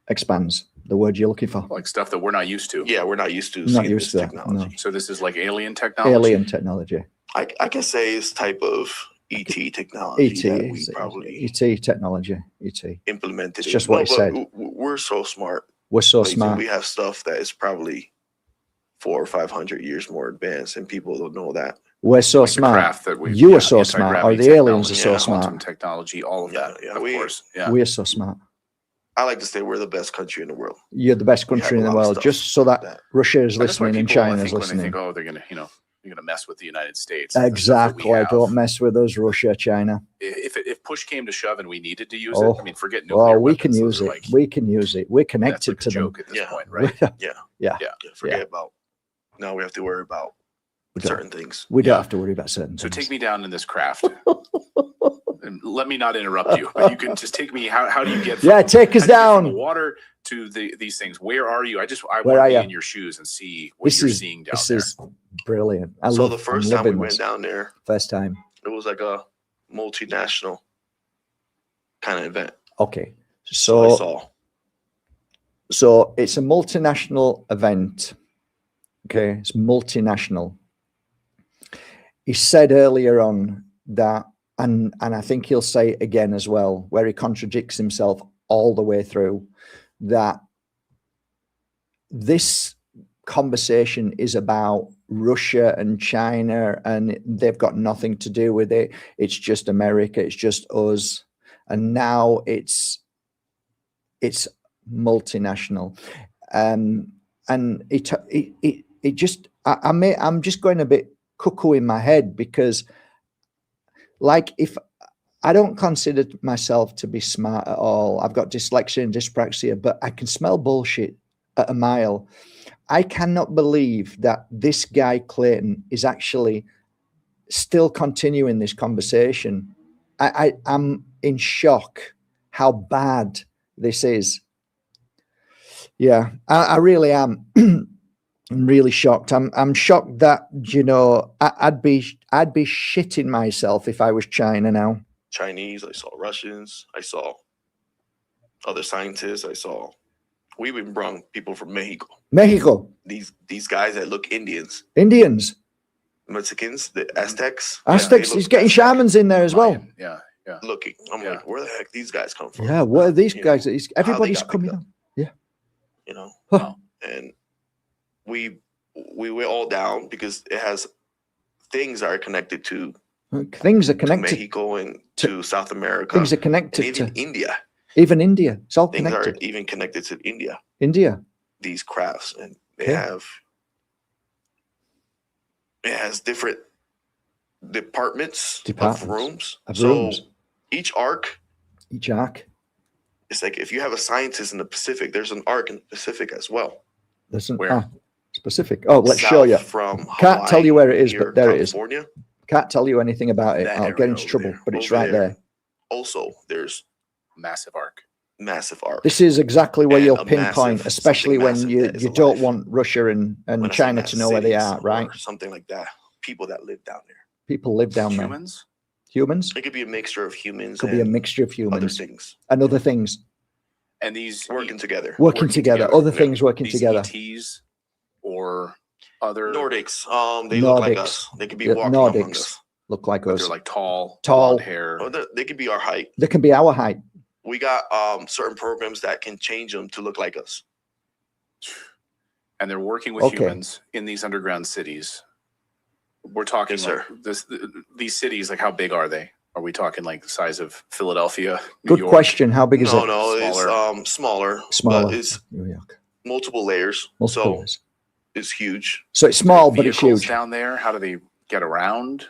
Expands. The word you're looking for. Like stuff that we're not used to. yeah, we're not used to Not seeing used this to that, technology. So this is like alien technology. Alien technology. I can say it's type of ET technology ET. that we is- probably ET technology. ET. implemented. It's just what he but said. We're so smart. We're so Clayton. smart. We have stuff that is probably 400 or 500 years more advanced, and people don't know that. We're so Like the smart. craft that we, You are so smart, or anti-gravity the aliens are technology, so quantum smart. technology, all of Yeah, that, yeah, of course. Yeah. We're so smart. I like to say we're the best country in the world. You're the best We have country in a the lot of world, stuff just so that that- Russia is And that's why listening and people, I China is think, when they listening. think, oh, they're gonna mess with the United States. the stuff that we Exactly. have. Don't mess with us, Russia, China. If push came to shove and we needed to use Oh, it, I mean, forget nuclear Well, we weapons. can Those use are it. like, We can use it. We're that's connected like a to them. joke at this Yeah. point, right? Yeah, forget about. Now we have to worry about We don't, certain things. we don't Yeah. have to worry about certain So things. take me down in this craft. And let me not interrupt you, but you can just take me. How do you get? Yeah, take us how do you get from the down. water to these things? Where are you? I Where want are to be you? in your shoes and see what This you're is seeing down this there. is brilliant. I So love. the first I'm time we loving went this. down there, First time. it was like a multinational kind of event. Okay. So I So saw. so it's a multinational event. Okay, it's multinational. He said earlier on that, and I think he'll say it again as well, where he contradicts himself all the way through, that this conversation is about Russia and China, and they've got nothing to do with it. It's just America. It's just us. And now it's multinational. And it just, I'm just going a bit cuckoo in my head, because like, if I don't consider myself to be smart at all, I've got dyslexia and dyspraxia, but I can smell bullshit at a mile. I cannot believe that this guy Clayton is actually still continuing this conversation. I'm in shock how bad this is. Yeah, I really am. I'm really shocked. I'm shocked that, you know, I'd be shitting myself if I was China now. Chinese, I saw Russians, I saw other scientists, we even brought people from Mexico. Mexico, These guys that look Indians, Indians, Mexicans, the Aztecs. Aztecs. they He's look getting Aztec shamans in there as well. Mayan. Yeah, yeah. looking. I'm Yeah. like, where the heck these guys come from? Yeah, what are these You guys? know, Everybody's got picked coming up. up. Yeah. You know, Huh. and we went all down because it has things that are connected to Things are connected. Mexico and to South America. Things are and connected even to India. even India. It's all Things connected. are even connected to India. India. These crafts, and they Yeah. have. It has different departments of rooms. of So rooms. each arc, Each arc. it's like if you have a scientist in the Pacific, there's an arc in the Pacific as well. Doesn't Where? specific. Oh, let's show South you. From Can't tell you where it is, near but there it is. California. Can't tell you anything about it. That I'll area get into over trouble, there. but it's Over right there. Also, there's Massive arc. massive arcs. This is exactly where And you'll a pinpoint, massive- especially something when massive you that is don't alive. want Russia and When I say China to massive know where they cities are, or right? something like that. People that live down there. People live down there. Humans. Humans? It could be a mixture of humans Could be a and mixture of other humans things and other things And these working together. working together. Other yeah. things working these together. ETs or other. Nordics, they look like Nordics. us. They could be Yeah, walking among Nordics. us. Look like But us. they're like tall, Tall. blonde hair. Or they could be our height. They can be our height. We got certain programs that can change them to look like us. And they're working with Okay. humans in these underground cities. We're talking Yes, like sir. these cities, like how big are they? Are we talking like the size of Philadelphia, New Good York? question. How big is No, it? no, Smaller. it's smaller. Smaller. But it's New York. multiple layers. Multiple So layers. it's huge. So it's small, but it's Vehicles huge. down there. How do they get around?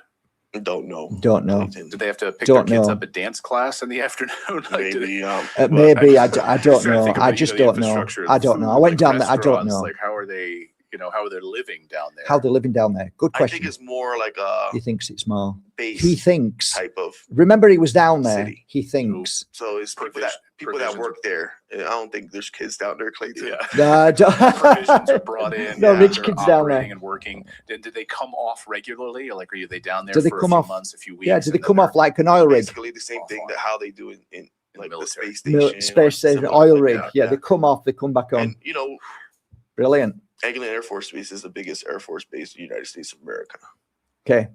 Don't know. Don't know. Clayton. Do they have to pick Don't their kids know. up at dance class in the afternoon? Like, do they- Maybe. Maybe. I don't I'm trying to know. think I about, just the don't know. infrastructure, I don't know. I food, went like down there. I don't restaurants, know. Like, how are they? How are they living down there? How they're living down there. Good I question. think it's more like a He thinks it's more. base He thinks. type of. Remember, he was down there. City. He thinks. So it's people that Provisions. work there. And I don't think there's kids down there, Clayton. Yeah. No, Provisions are brought in. No yeah, rich they're kids down there. operating and working. Did they come off regularly? Or like, are they down there Do they for come a few off- months, a few weeks? Yeah, do they and then come they're off like an oil rig? Basically the same thing that how they do in in like the the military. space station, Space station, something oil like rig. that. Yeah, they come off, they come back on. And you know, Brilliant. Eglin Air Force Base is the biggest Air Force base in the United States of America. Okay,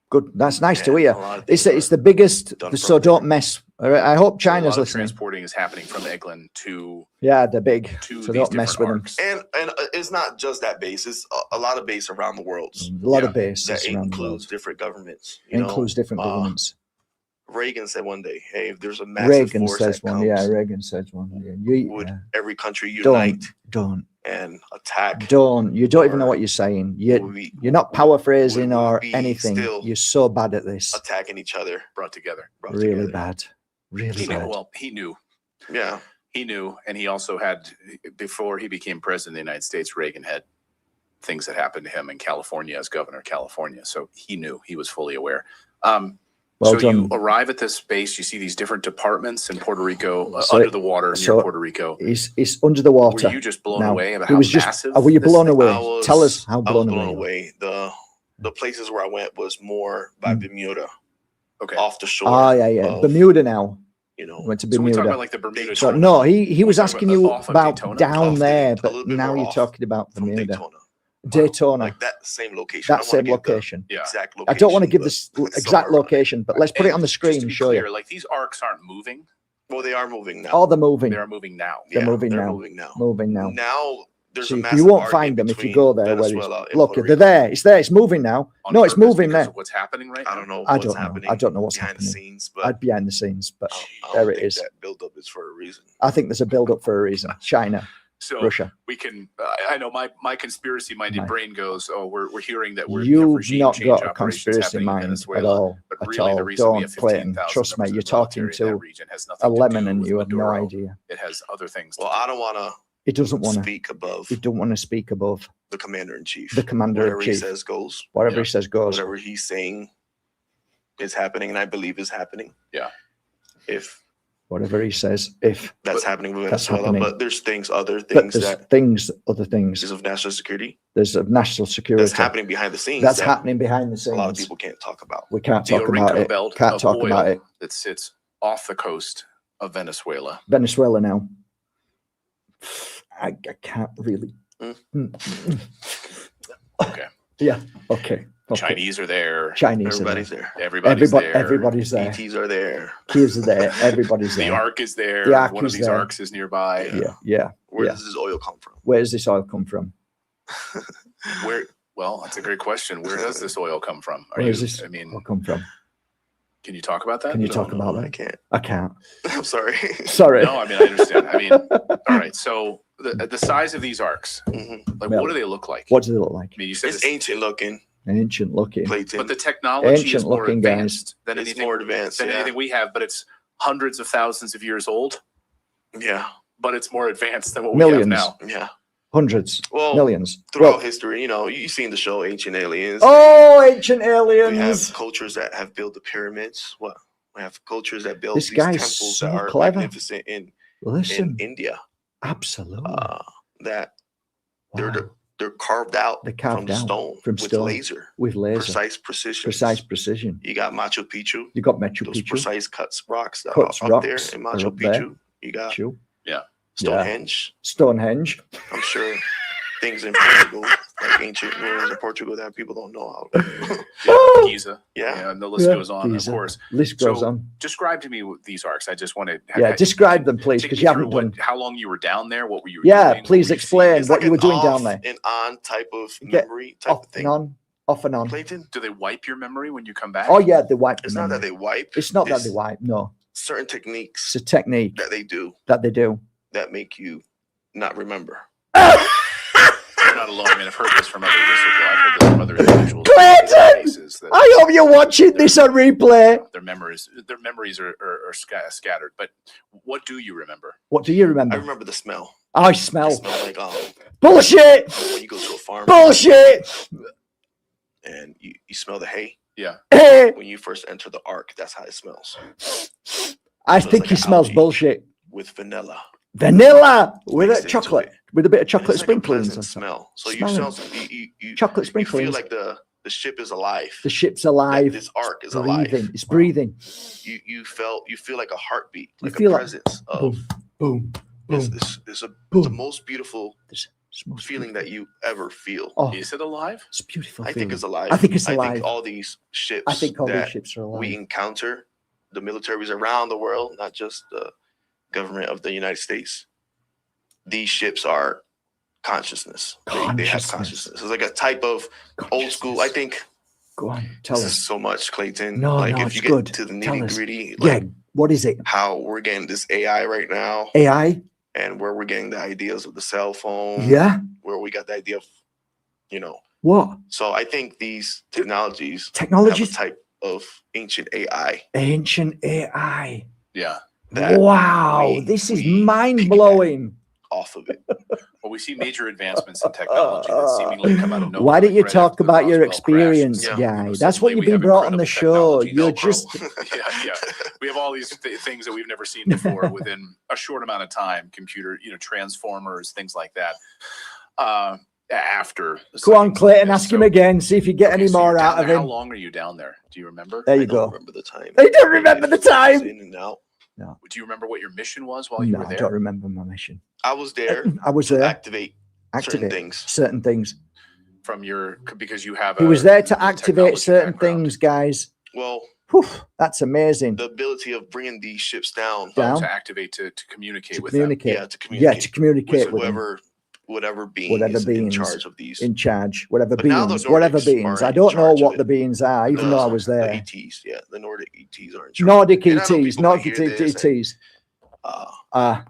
good. That's nice to And hear. a lot of things It's are the biggest, done so from don't there. mess. All right, I hope So a China's lot of listening. transporting is happening from Eglin to Yeah, they're big, to so these don't mess different with them. arcs. And it's not just that base; it's a lot of base around the world. A lot of Yeah. bases That around the includes world. different governments. It includes different governments. Reagan said one day, "Hey, if there's a massive Reagan force says that one. comes, Yeah, Reagan says one. Yeah. would every country Don't, unite don't, and attack? don't. You don't even know Or what you're saying. would we- You're not paraphrasing would we or be anything. still You're so bad at this. attacking each other, brought together. brought Really together. bad. Really He knew. bad. Well, he knew. Yeah, He knew, and he also had, before he became president of the United States, Reagan had things that happened to him in California as governor of California. So he knew, he was fully aware. Well So done. you arrive at this base, you see these different departments in Puerto Rico, So- under the water near so Puerto Rico. It's under the water. Were you just blown now. away about It how was just. massive? Were you this blown thing- away? Tell us how I was blown blown away. away. The places where I went was more by Bermuda, Okay. off the shore. Oh yeah. of, Bermuda now. You know, Went to So we Bermuda. talk about like the Bermuda So Triangle. no, he was We're talking asking about you off of about Daytona? down Off there, a but little bit now more you're off talking about from Bermuda. Daytona. Daytona. Like that same location. That I don't same wanna give the location. Yeah. Exact I location. don't want to give but this somewhere exact around there. location, but let's put it on the Just screen to and be show clear, you. like these arcs aren't moving. Well, they are moving now. Oh, they're moving. They are moving now. They're moving they're now. moving now. Moving now. Now there's So a you massive won't arc find in them if you between go there. Where Venezuela it's, and look, Puerto they're Rico. there. It's there. It's moving now. On No, it's purpose moving because there. of what's happening right I now. don't know I what's don't know. happening. I don't know what's behind happening. the scenes, but I'd behind the scenes, but I there don't it think is. that buildup is for a reason. I think there's a build up for a reason. China, So Russia. we can, I know my conspiracy-minded Right. brain goes, oh, we're hearing that we have You've regime not change got a operations conspiracy happening in mind at Venezuela. all. But At really, the all. reason we have Don't, Clayton. 15,000 Trust me, members you're of the talking military in that to region has a nothing to lemon do and with you have no Maduro. idea. It has other things to Well, do. I don't want to He doesn't want to. speak above He don't want to speak above the commander in chief. the commander Whatever in he chief. says goes. Whatever Yeah. he says goes. Whatever he's saying is happening, and I believe is happening. Yeah. If Whatever he says. If that's happening with that's Venezuela, happening. but there's other but things there's that things, other things. is of national security There's a national security that's happening behind the scenes. That's that happening behind the a lot of scenes. people can't talk about. We can't The talk about Orinco it. belt Can't of talk oil about it. that sits off the coast of Venezuela. Venezuela now. I can't really. Okay. Yeah. Okay. Okay. Chinese are there. Chinese. Everybody's there. Everybody's there. Everybody's there. ETs are there. Kids are there. Everybody's The there. arc is there. The arc One of is these there. arcs is nearby. Yeah. Where Yeah. does this oil come from? Where does this oil come from? Where? Well, that's a great question. Where does this oil come from? Where does this I mean, oil come from? can you talk about that? Can you No, talk about I that? can't. I can't. I'm sorry. Sorry. No, I mean I understand. I mean, all right. So the size of these arcs, Mhm. like Yeah. what do they look like? What do they look like? I mean, you said It's this, ancient looking, Ancient looking. Clayton. but the technology is Ancient more looking, guys. advanced than It's anything more advanced. than Yeah. anything we have. But it's hundreds of thousands of years old. Yeah. But it's more advanced than what we Millions. have now. Yeah. Hundreds. Well, Millions. throughout Well, history, you've seen the show Ancient Aliens. oh, ancient We have aliens. cultures that have built the pyramids. What? We have cultures that built This these guy's temples so that are clever. magnificent in Listen. India. Absolutely. That Wow. they're carved out They're carved from out stone from with stone. laser, With laser. precise precision. Precise precision. You got Machu Picchu. You got Machu Those Picchu. precise cuts rocks that Cuts are up there rocks in are Machu up there. Picchu. You got Picchu. Stonehenge. Stonehenge. I'm sure things in Portugal, like ancient ruins in Portugal that people don't know how. Oh! Giza. Yeah. And the list Yeah, goes on, Giza. of course. List goes So, on. Describe to me these arcs. I just want to Yeah, describe them, please, take because me you through haven't done. how long you were down there, what were you Yeah, doing, please what were you explain. seeing? It's what like you were an doing down off there. and on type of Get memory type Off of thing. and on. Off and on. Clayton, Do they wipe your memory when you come back? Oh, yeah, they wipe. it's the not that memory. they wipe. It's not that it's they wipe. No. certain It's techniques a technique that they do that they do. that make you not remember. You're not alone. I mean, I've heard this from other whistleblowers. I've heard this from other individuals. Clayton! Cases that I hope you're watching this on replay. their memories are scattered. But what do you remember? What do you I remember? remember the smell. I It smell. smelled like Bullshit! when you go to a farm Bullshit! and you smell the hay. Yeah. Hey! When you first enter the ark, that's how it smells. I Smells think like he an smells algae. bullshit. With vanilla. Vanilla with Mixed a into chocolate. it. With a bit of And chocolate it's like a sprinklings pleasant on top. smell. So you Smell it. smell you Chocolate you feel sprinklings. like the the ship is alive. The ship's That alive. this arc is breathing. alive. It's breathing. You feel like a heartbeat, You like feel a like- presence of. Boom. Boom. It's the Boom. most beautiful It's most feeling that you ever feel. Oh, Is it alive? it's a beautiful. I feeling. think it's alive. I think it's I alive. think all these ships I think all that these ships are alive. we encounter, the militaries around the world, not just the government of the United States, these ships are consciousness. They have consciousness. It's like a type of old school. I think. Go on, tell This us. is so much, Clayton. No, like no, if it's you good. get to the Tell nitty us. gritty, Yeah, like what is it? how we're getting this AI right now, AI? and where we're getting the ideas of the cell phone, Yeah. where we got the idea of, What? So I think these technologies have a Technologies? type of ancient AI Ancient AI. Yeah. that Wow, we- this is we mind blowing. off of it. Well, we see major advancements in technology that seemingly come out of nowhere. Why don't you like right talk after the about your Roswell crash. experience, Yeah. guy? That's what Suddenly you've we been have brought on the show. incredible You're technology. just yeah. We have all these things that we've never seen before within a short amount of time. Computer, transformers, things like that. After the go on, sightings. Clayton. Yeah, Ask so- him again. See if you get Okay, any so more you're out down of there. him. How long are you down there? Do you remember? There I you don't go. remember the time. I don't remember the time. In and out. Do you remember what your mission was while you No, were I there? don't remember my mission. I was there I was to there. activate certain things. certain things. From because you have He was there to a activate technology certain background. things, guys. Well, Whew, that's amazing. the ability of bringing these ships down. Down. To activate to communicate To with communicate. Yeah, to communicate. Yeah, to communicate with with them. whatever being Whatever is in beings charge of these. In charge, whatever But now the beings, whatever Nordics beings. are I in don't know charge of what it. the beings are, even though I was The there. ETs, yeah, the Nordic ETs are in charge. Nordic And I know ETs, people might Nordic hear this and, ETs. uh,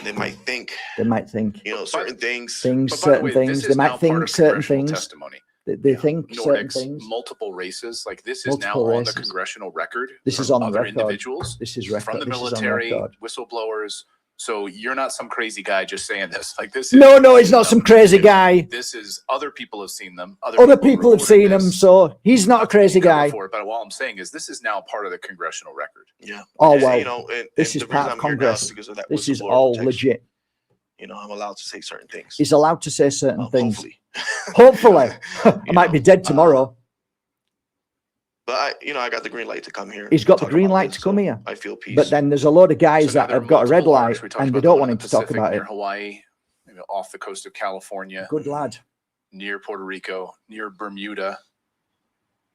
they might think, They might think certain things. But by the certain way, things. this They is now might part think of certain congressional things. testimony. They Yeah. think certain Nordics, things. multiple races. Like this is Multiple now on races. the congressional record. This is from on the other record. individuals This is from record. the This is on military, record. whistleblowers. So you're not some crazy guy just saying this. Like this. No, is, it's not some crazy guy. This is other people have seen them. Other people have seen him, this. so he's not a crazy guy. Before, but all I'm saying is this is now part of the congressional record. Yeah. Oh And, well, and this is the part reason of I'm here now is Congress. because of that This is whistleblower all protection. legit. I'm allowed to say certain things. He's allowed to say certain things. Hopefully. Hopefully, I might be dead tomorrow. But I got the green light to come here. He's got the talk green about light this, to come so here. I feel peace. But then there's a load of guys So now that there are have got a red multiple light wars. We talked and they about the don't one want in him the to talk Pacific about near it. Hawaii, off the coast of California, Good lad. near Puerto Rico, near Bermuda.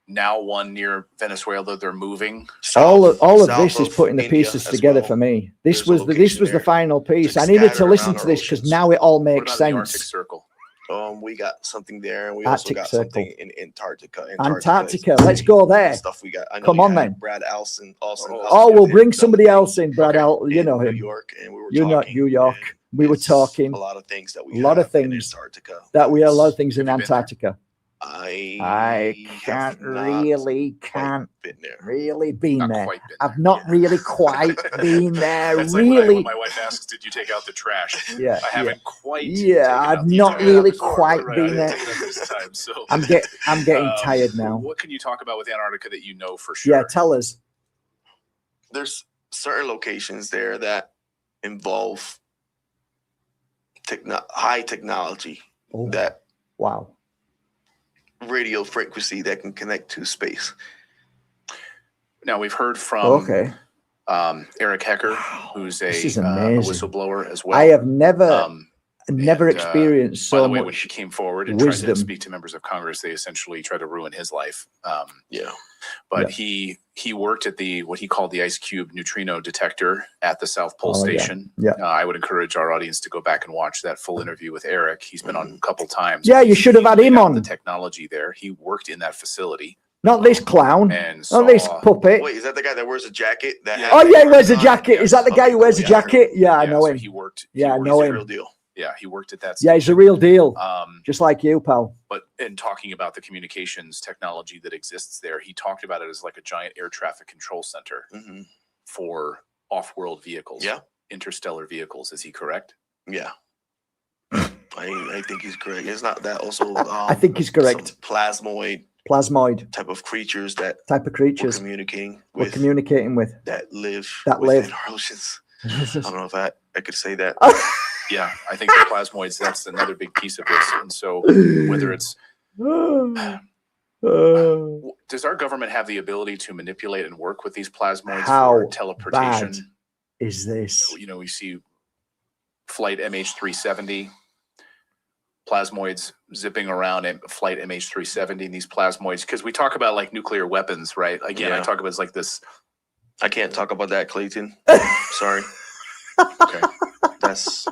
Now one near Venezuela. They're moving. All of South this is of putting the India pieces as together well. for me. This There's a was the location final piece. like I needed to scattered listen around to our this because oceans. now it all What makes about in the Arctic sense. Circle? We got something there, and we Arctic also got Circle. something in Antarctica. Antarctica. Let's go there. Stuff we got. I know Come you on had then. Brad Alson. Oh, we'll bring somebody else in, Brad. Okay. You know New him. York, and we were You're not talking, New York. and We were it's talking a lot of things that we a lot of have in things Antarctica. that we have a lot of things in Have you been there? Antarctica. I can't have not really quite can't been there. really been Not there. quite been I've there. not Yeah. really quite been there. That's like when Really, my wife asks, "Did you take out the trash?" yeah, I haven't quite. Yeah, taken I've out the not entire really atmosphere. quite Right, been I didn't there. take it out this time. So I'm getting tired now. What can you talk about with Antarctica that you know for sure? Yeah, tell us. There's certain locations there that involve high technology, Oh, that wow. radio frequency that can connect to space. Now we've heard from Okay. Eric Hecker, Wow, who's this is a amazing. whistleblower as well. I have never and, experienced by so the way, when much he came forward and tried wisdom. to speak to members of Congress, they essentially tried to ruin his life. Yeah. But he worked at what he called the Ice Cube neutrino detector at the South Pole Oh, yeah. Station. Yeah. I would encourage our audience to go back and watch that full interview with Eric. He's been on a couple times. Yeah, you should have had He him laid out on. the technology there. He worked in that facility Not this clown. and saw. Not this puppet. Wait, is that the guy that wears a jacket? That Yeah. hat Oh that yeah, he wears wears a on? jacket. Is that the guy who wears a Yeah. jacket? Yeah, I know so him. he worked. Yeah, I he know worked He's the him. real deal. Yeah, he worked at that. Yeah, he's a station. real deal. Um, Just like you, pal. But in talking about the communications technology that exists there, he talked about it as like a giant air traffic control center Mhm. for off-world vehicles. Yeah. Interstellar vehicles. Is he correct? Yeah. I think he's correct. It's not that also. I think he's correct. Some plasmoid Plasmoid type of creatures that type of we're creatures communicating we're with communicating with. that live That within live. our oceans. I don't know if I could say that. Yeah, I think the plasmoids, that's another big piece of this. And so whether it's Does our government have the ability to manipulate and work with these plasmoids How for teleportation? bad is this? You know, we see flight MH370, plasmoids zipping around flight MH370 and these plasmoids, because we talk about like nuclear weapons, right? Again, I talk about it's like this. I can't talk about that, Clayton. Sorry. Okay. That's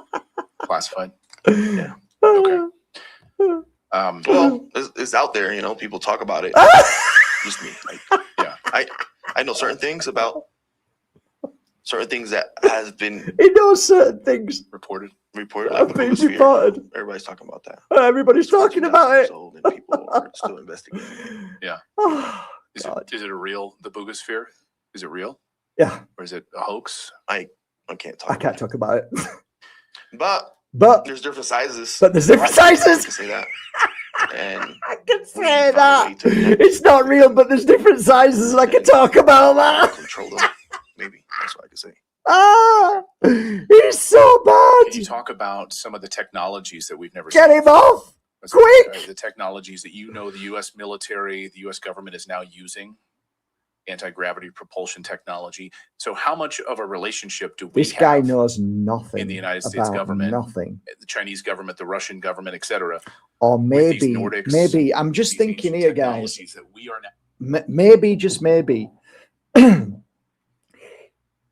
classified. Yeah. Okay. Well, it's out there, you know, people talk about it. Just me. Yeah. I know certain things that has been He knows certain things. reported. like Have the been Boogosphere. reported. Everybody's talking about that. Everybody's talking about it. And people are still investigating. Yeah. Oh, Is God. it a real, the Boogosphere? Is it real? Yeah, Or is it a hoax? I can't talk. I can't talk about it. But But there's different sizes. there's different I sizes. can say that. And I can we say found a that. way to It's not real, but there's different sizes. I can talk about that. control them. Maybe that's what I can say. Ah, he's so bad. Can you talk about some of the technologies that we've never Get seen? him off. Let's- quick! The technologies that you know the U.S. military, the U.S. government is now using, anti-gravity propulsion technology. So how much of a relationship do we This guy have knows nothing in the United States about government, nothing. the Chinese government, the Russian government, etc.? Or maybe, Nordics, maybe, I'm just these thinking ancient here, guys, technologies that we are now. maybe, just maybe,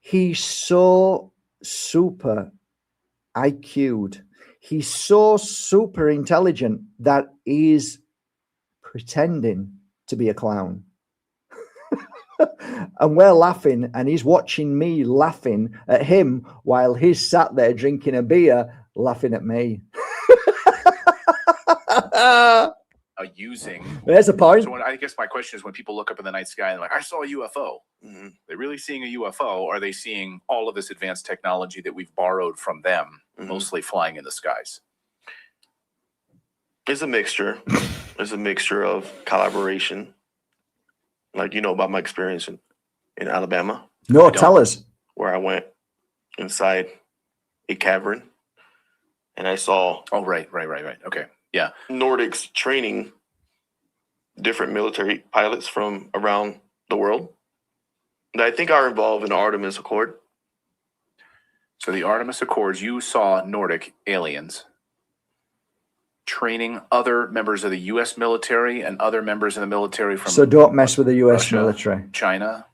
he's so super IQ'd. He's so super intelligent that he's pretending to be a clown. And we're laughing, and he's watching me laughing at him while he's sat there drinking a beer, laughing at me. Using. There's a point. So I guess my question is, when people look up in the night sky and like, I saw a UFO, they're really seeing a UFO? Or are they seeing all of this advanced technology that we've borrowed from them, mostly flying in the skies? It's a mixture. It's a mixture of collaboration. Like, you know about my experience in Alabama. No, tell us. Where I went inside a cavern and I saw. Oh, right. Okay. Yeah. Nordics training different military pilots from around the world that I think are involved in the Artemis Accord. So the Artemis Accords, you saw Nordic aliens training other members of the U.S. military and other members of the military from. So don't mess with the U.S. Russia, military. China,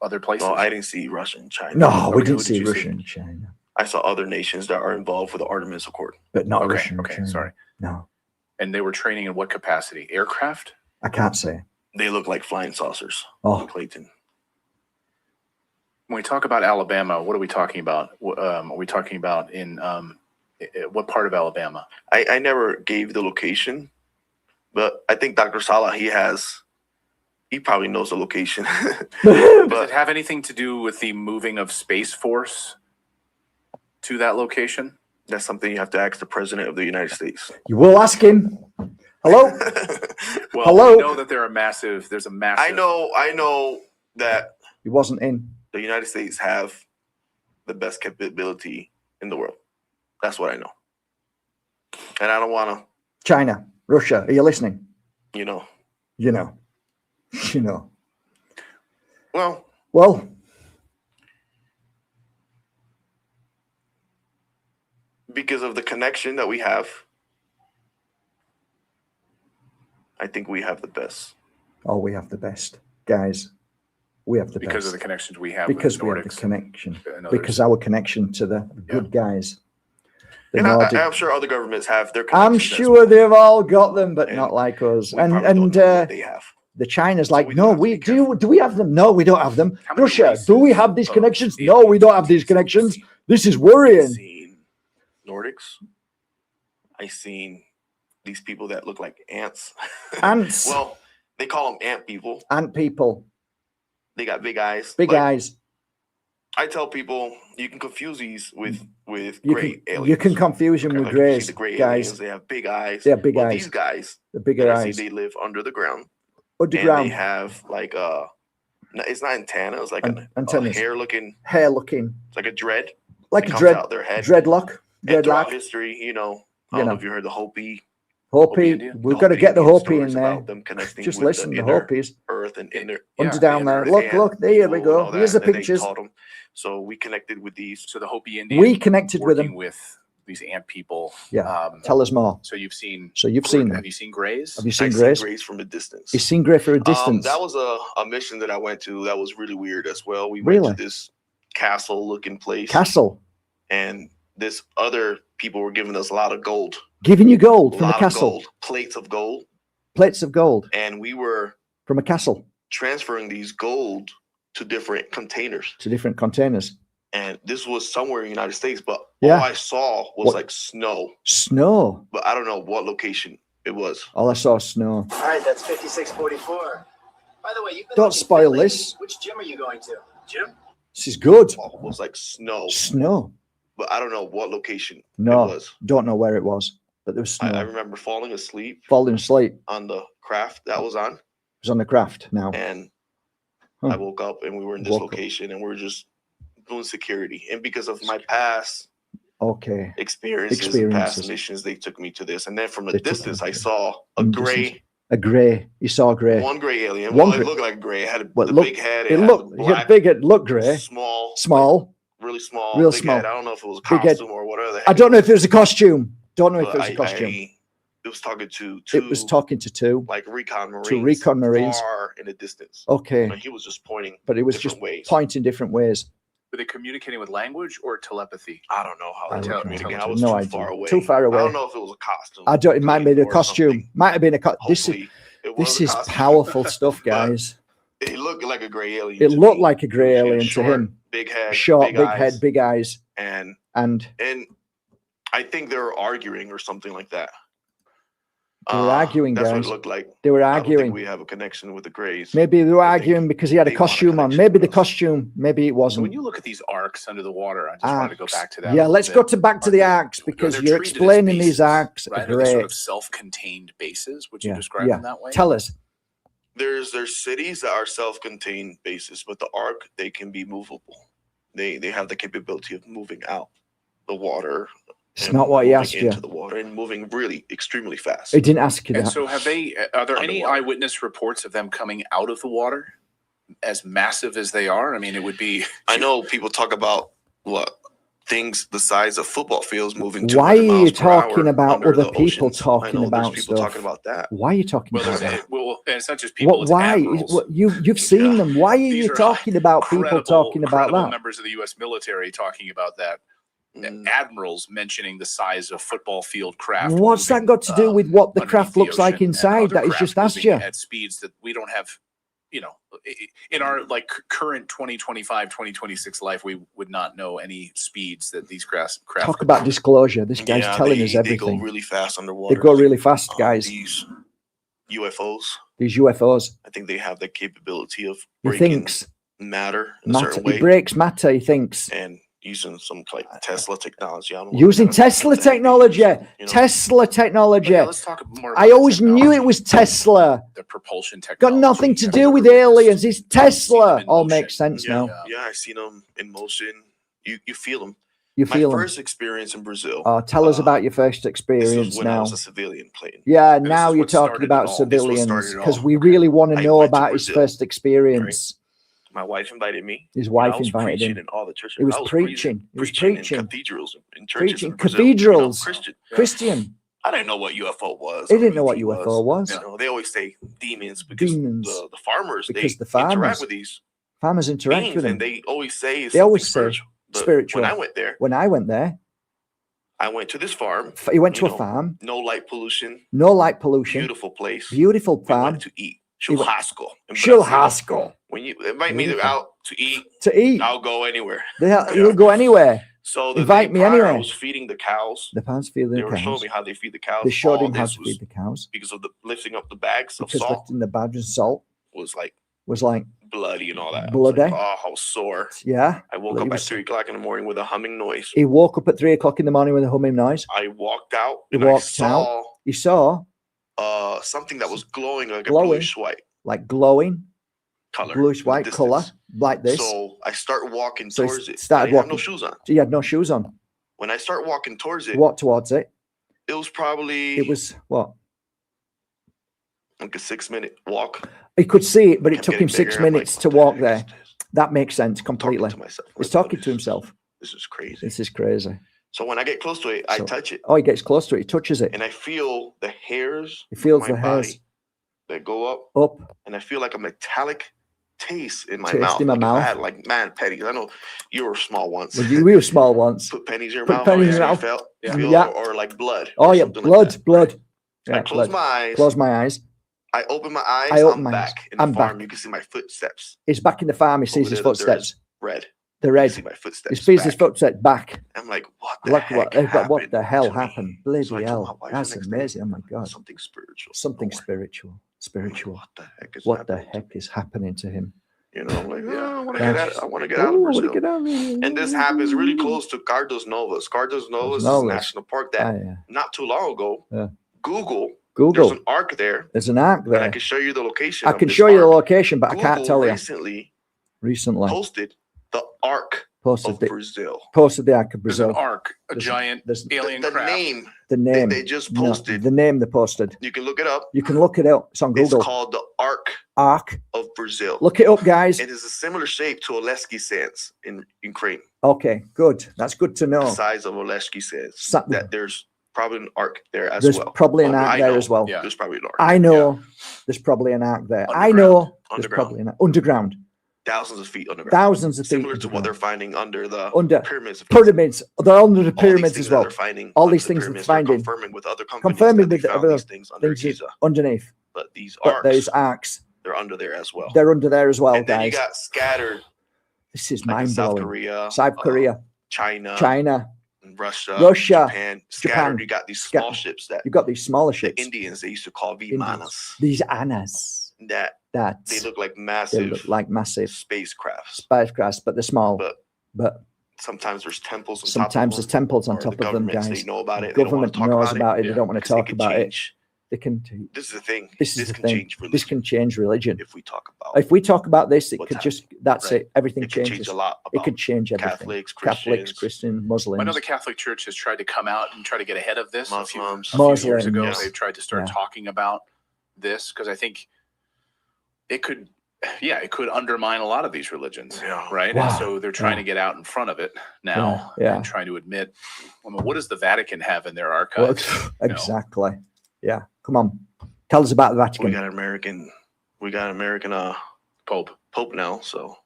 other places. No, I didn't see Russia and China. No, we didn't who did see you Russia see? and China. I saw other nations that are involved with the Artemis Accord. But not Okay, Russia and okay, China. sorry. No, And they were training in what capacity? Aircraft? I can't say. They look like flying saucers. Oh. Clayton. When we talk about Alabama, what are we talking about? Are we talking about in what part of Alabama? I never gave the location, but I think Dr. Salah, he probably knows the location. Does it have anything to do with the moving of Space Force to that location? That's something you have to ask the president of the United States. You will ask him. Hello? Well, Hello? we know that there's a massive. I know that He wasn't in. the United States have the best capability in the world. That's what I know. And I don't want to. China, Russia, are you listening? You know. You know. You know. Well, because of the connection that we have, I think we have the best. Oh, we have the best. Guys, we have the best. Because of the connections we have Because with we the have the Nordics connection. and others. Because our connection to the good guys. The And Nordic. I'm sure other governments have their I'm connections as sure well. they've all got them, but And not like us. We probably don't know what they have. The China's So like, we no, have to we be careful. do we have them? No, we don't have them. How many Russia, races do we have these of connections? aliens No, we don't have do you these connections. see? This is I've worrying. seen Nordics. I've seen these people that look like ants. Ants. Well, they call them ant people. Ant people. They got big eyes. Big Like, eyes. I tell people you can confuse these with You gray can, aliens. you can confuse them with Like, if you see greys, the gray guys. aliens, they have big eyes. They have big Well, eyes. These guys, The bigger that I see, eyes. they live under the ground. And they Underground. have like it's not antenna. It's like a Antennas. hair looking. Hair looking. It's like a dread. Like that a comes out their head. dreadlock. And throughout Dreadlock. history, I You don't know know. if you heard the Hopi. Indian? We've got to get the Indian Hopi in stories there. about them connecting Just with listen, the the inner Hopis. earth and inner Under down there. Look, ant look. There we people and all go. Here's the that, and they pictures. taught them. So we connected with these. So the Hopi Indians We connected with working them. with these ant people. Yeah. Tell us more. So you've seen. So you've seen them. Have you seen Grays? Have you seen I Grace? seen Grace from a distance. You've seen Gray for a distance. That was a mission that I went to. That was really weird as well. We Really? went to this castle-looking place, Castle. and this other people were giving us a lot of gold. Giving you gold A from a lot of castle. gold, plates of gold, Plates of gold and we were from a castle transferring these gold to different containers. to different containers. And this was somewhere in the United States, but Yeah. all I saw was What? like snow, Snow. but I don't know what location it was. All I saw was snow. All right, that's 5644. By the way, you've been Don't looking spoil fit lately. this. Which gym are you going to? Gym? This is good. It was like snow, Snow. but I don't know what location No, it was. don't know where it was, but there was snow. I remember falling asleep Falling asleep. on the craft that was on, It was on the craft now. and Huh. I woke up and we were in this Woke up. location and we were just doing security. And because of my past Okay. experiences and past missions, they took me to this. And then from a They took distance, you I to- saw a from gray, A grey. You saw a grey. one gray alien. One Well, gray- it looked like gray. It had Well, the look- big head. It had looked the black, big. It looked grey. small, Small. really small, Real big small. head. I don't know if it was a Big head. costume or whatever. I don't know if it was a costume. Don't know if but it was a costume. it was talking to It was talking to two. like recon marines, recon marines. far in the distance. Okay. And he was just pointing But it was different just ways. pointing different ways. Were they communicating with language or telepathy? I don't know how I they don't were communicating. know. I was No too idea. far away. Too far away. I don't know if it was a costume. I don't. It might be a or costume. something. Might have been a this is Hopefully it was this a is costume. powerful stuff, But guys. It looked like a gray alien. It to looked me. like a grey He was alien to short, him. Big head, Short, big eyes, head, big eyes, and and I think they were arguing or something like that. They were arguing, That's guys. what it looked like. they were I don't arguing. think we have a connection with the Greys. Maybe they were I think arguing because he had a they want a costume on. connection Maybe with the us. costume. Maybe it So wasn't. when you look at these arcs under the water, I just wanted to go Arcs. back to that. Yeah, a let's little go bit. back to the arcs because They're you're treated as explaining these bases, arcs. right? Are they sort Great. of self-contained bases? Would Yeah, you describe yeah. them that way? Tell us. There's cities that are self-contained bases, but the Ark, they can be movable. They have the capability of moving out the water. It's and not what he moving asked you. into the water and moving really extremely fast. He didn't ask you And that. so are there any Underwater. eyewitness reports of them coming out of the water as massive as they are? I mean, it would be. I know people talk about things the size of football fields moving. Why 200 are you miles per talking hour about under other the people oceans. I talking know about there's people stuff? talking about that. Why are you talking Well, about there's that? well, and it's not just people. What, It's why? admirals. You've seen Yeah. them. Why are These you are talking about people credible- talking about credible that? members of the U.S. military talking about that. Mm. Admirals mentioning the size of football field craft. What's that moving, got to do with what the underneath craft the looks like ocean and inside? other That is craft just asked moving you. at speeds that we don't have. You know, in our like current 2025, 2026 life, we would not know any speeds that these craft. Talk about disclosure. This guy's Yeah, telling they, us They everything. go really fast underwater. They go really fast, guys. These UFOs, These UFOs. I think they have the capability of He breaking thinks matter in a matter. certain It way breaks matter. He thinks and using some like Tesla technology. I don't know what using kind of Tesla technology, technology. you know. Tesla technology. Yeah, let's talk more. I about always knew technology. it was Tesla. The propulsion Got technology. nothing to Have do you with ever witnessed- aliens. It's seen them Tesla. in All motion? makes sense Yeah, now. yeah, I seen them in motion. You feel them. You My feel them. first experience in Brazil. Oh, tell us uh, about your first This experience was when I now. was a civilian, Clayton. Yeah, this now is you're what started talking it about all. This is what civilians started it because all. we Okay. really want to I know went to about his Brazil, first experience. My wife invited me. His and wife I was invited preaching him. in all the churches. He was I preaching. He was preaching preaching. in cathedrals in churches. Preaching in Brazil, cathedrals. Christian. Christian. I didn't know what UFO was. He or didn't know what ET UFO was. You know, they always say demons because Demons. the farmers Because they the farmers interact with these Farmers interact beings, with and him. they always say it's They always something say spiritual. But spiritual. When I went there, When I went there, I went to this farm. he went to You a know, farm, No light pollution. no light pollution, Beautiful place. beautiful We farm. went to eat. We went- Churrasco. in Brazil. Churrasco. When you invite me Beautiful. out to eat, To eat. I'll go anywhere. He'll go anywhere. So the Invite day me prior, I anywhere. was feeding the cows. The farms feed They the were showing cows. me how they feed the cows. They showed All him how this to was feed the cows because of the lifting up the bags of because salt lifting the badge and salt was like was like, bloody and all that. I was Bloody? like, oh, I was sore. yeah. I woke Bloody up at was- 3 o'clock in the morning with a humming noise. He woke up at 3 o'clock in the morning with a humming noise. I walked out He and I walked saw He saw something that was glowing like Glowing. a bluish white like glowing, color. bluish in the white color, distance. like this. So I start walking So he towards it. started I didn't have no walking. shoes on. He had no shoes on. When I start walking towards it, Walked towards it. it was probably It was what? like a 6-minute walk. He could see it, but it Kept took him getting 6 bigger. I'm like, minutes to what the walk heck there. is this? That makes sense Talking completely. to myself. He's Like, what talking is to this? himself. This is crazy. This is crazy. So when I get close to it, I So- touch it, Oh, he gets close to it. He touches it. and I feel the hairs. He feels of the my hairs body that go up, up. and I feel like a metallic taste in my Taste mouth. in my Like if I mouth. had like mad pennies. I know you were small once. Well, we were small once. Put pennies in your Put mouth. pennies and in your you mouth. felt, Yeah. feel, Yeah. or like blood. Oh or yeah, something like blood, that. blood. I Yeah, close blood. my eyes. Close my eyes. I open my eyes. I open I'm my eyes. back in the I'm farm. back. You can see my footsteps. He's back in the farm. He sees Over his there, there footsteps. is red. The You can see red. my footsteps. He sees his back. footsteps back. I'm like, what the Look heck what happened the hell to me? happened. Bloody So I told my hell. wife That's the next day, amazing. Oh my God. Something spiritual. Something somewhere. spiritual. I'm like, Spiritual. what the heck is What the happening to heck me? is happening to him? You know, I'm like, Yeah. I want to get That's- out. I want to get out of Oh, I wanna Brazil. get out of here. And this happens really close to Cardos Novas. Cardos Novas is a Novas. national park that Ah, yeah. not too long ago, Yeah. Google, Google. there's an arc there, There's an arc and I there. can show you the location. I of can this show you the arc. location, but I can't Google tell you. recently Recently posted the arc posted of the Brazil. arc of There's an Brazil. ark, a There's- giant there's- alien The craft. name The name they just no, posted. the name they posted. You can look it up. You can look it up. It's on It's Google. called the Arc Arc. of Brazil. Look it up, guys. It is a similar shape to Oleski Sands in Ukraine. Okay, good. That's good to The know. size of Oleski Sands. Sa- That there's probably an arc there as There's well. probably an Well, arc I there know as well. Yeah. There's probably an arc. I know there's probably an arc there. I Underground. know there's Underground. probably an arc. Underground. Thousands of feet underground. Thousands of feet. Similar to what they're finding under the Under pyramids of Giza. pyramids. They're under the All these pyramids things as that well. they're finding All under these the things they're pyramids, they're finding. confirming with other companies Confirming that with they found other these things under Things Giza. underneath. But these But arcs, there's arcs. they're under there as well. They're under there as well, And then you guys. got scattered This is like in mind South blowing. Korea, South Korea, China, China, Russia, Russia, Japan. Japan. Scattered, you got these small ships that you've got these smaller the ships. Indians they used to call Indians. vimanas. These annas. That That they look like they massive look like massive spacecrafts. spacecrafts, but they're small. But But sometimes there's temples on sometimes top there's of them. temples on or top the of them, governments, guys. They know about it. They don't want Government to talk knows about it. They Yeah, don't want to because they talk can about it. change. They can. This is the thing. This is the can thing. change religion This can change religion. if we talk about If we talk about this, it what's could just. happening, That's right? it. Everything it can changes. change a lot It about could change everything. Catholics, Catholics, Christians, Christian, I Muslims. know the Catholic Church has tried to come out and try to get ahead of this. Muslims. A few years ago, Muslims. they've tried to start Yeah. talking about this because I think it could undermine a lot of these religions, Yeah. right? Wow. And so they're trying Yeah. to get out in front of it now Yeah. and trying to admit, I mean, what does the Vatican have in their archives? Well, exactly. Yeah. Come on. Tell us about the we Vatican. got American Pope. Pope now, so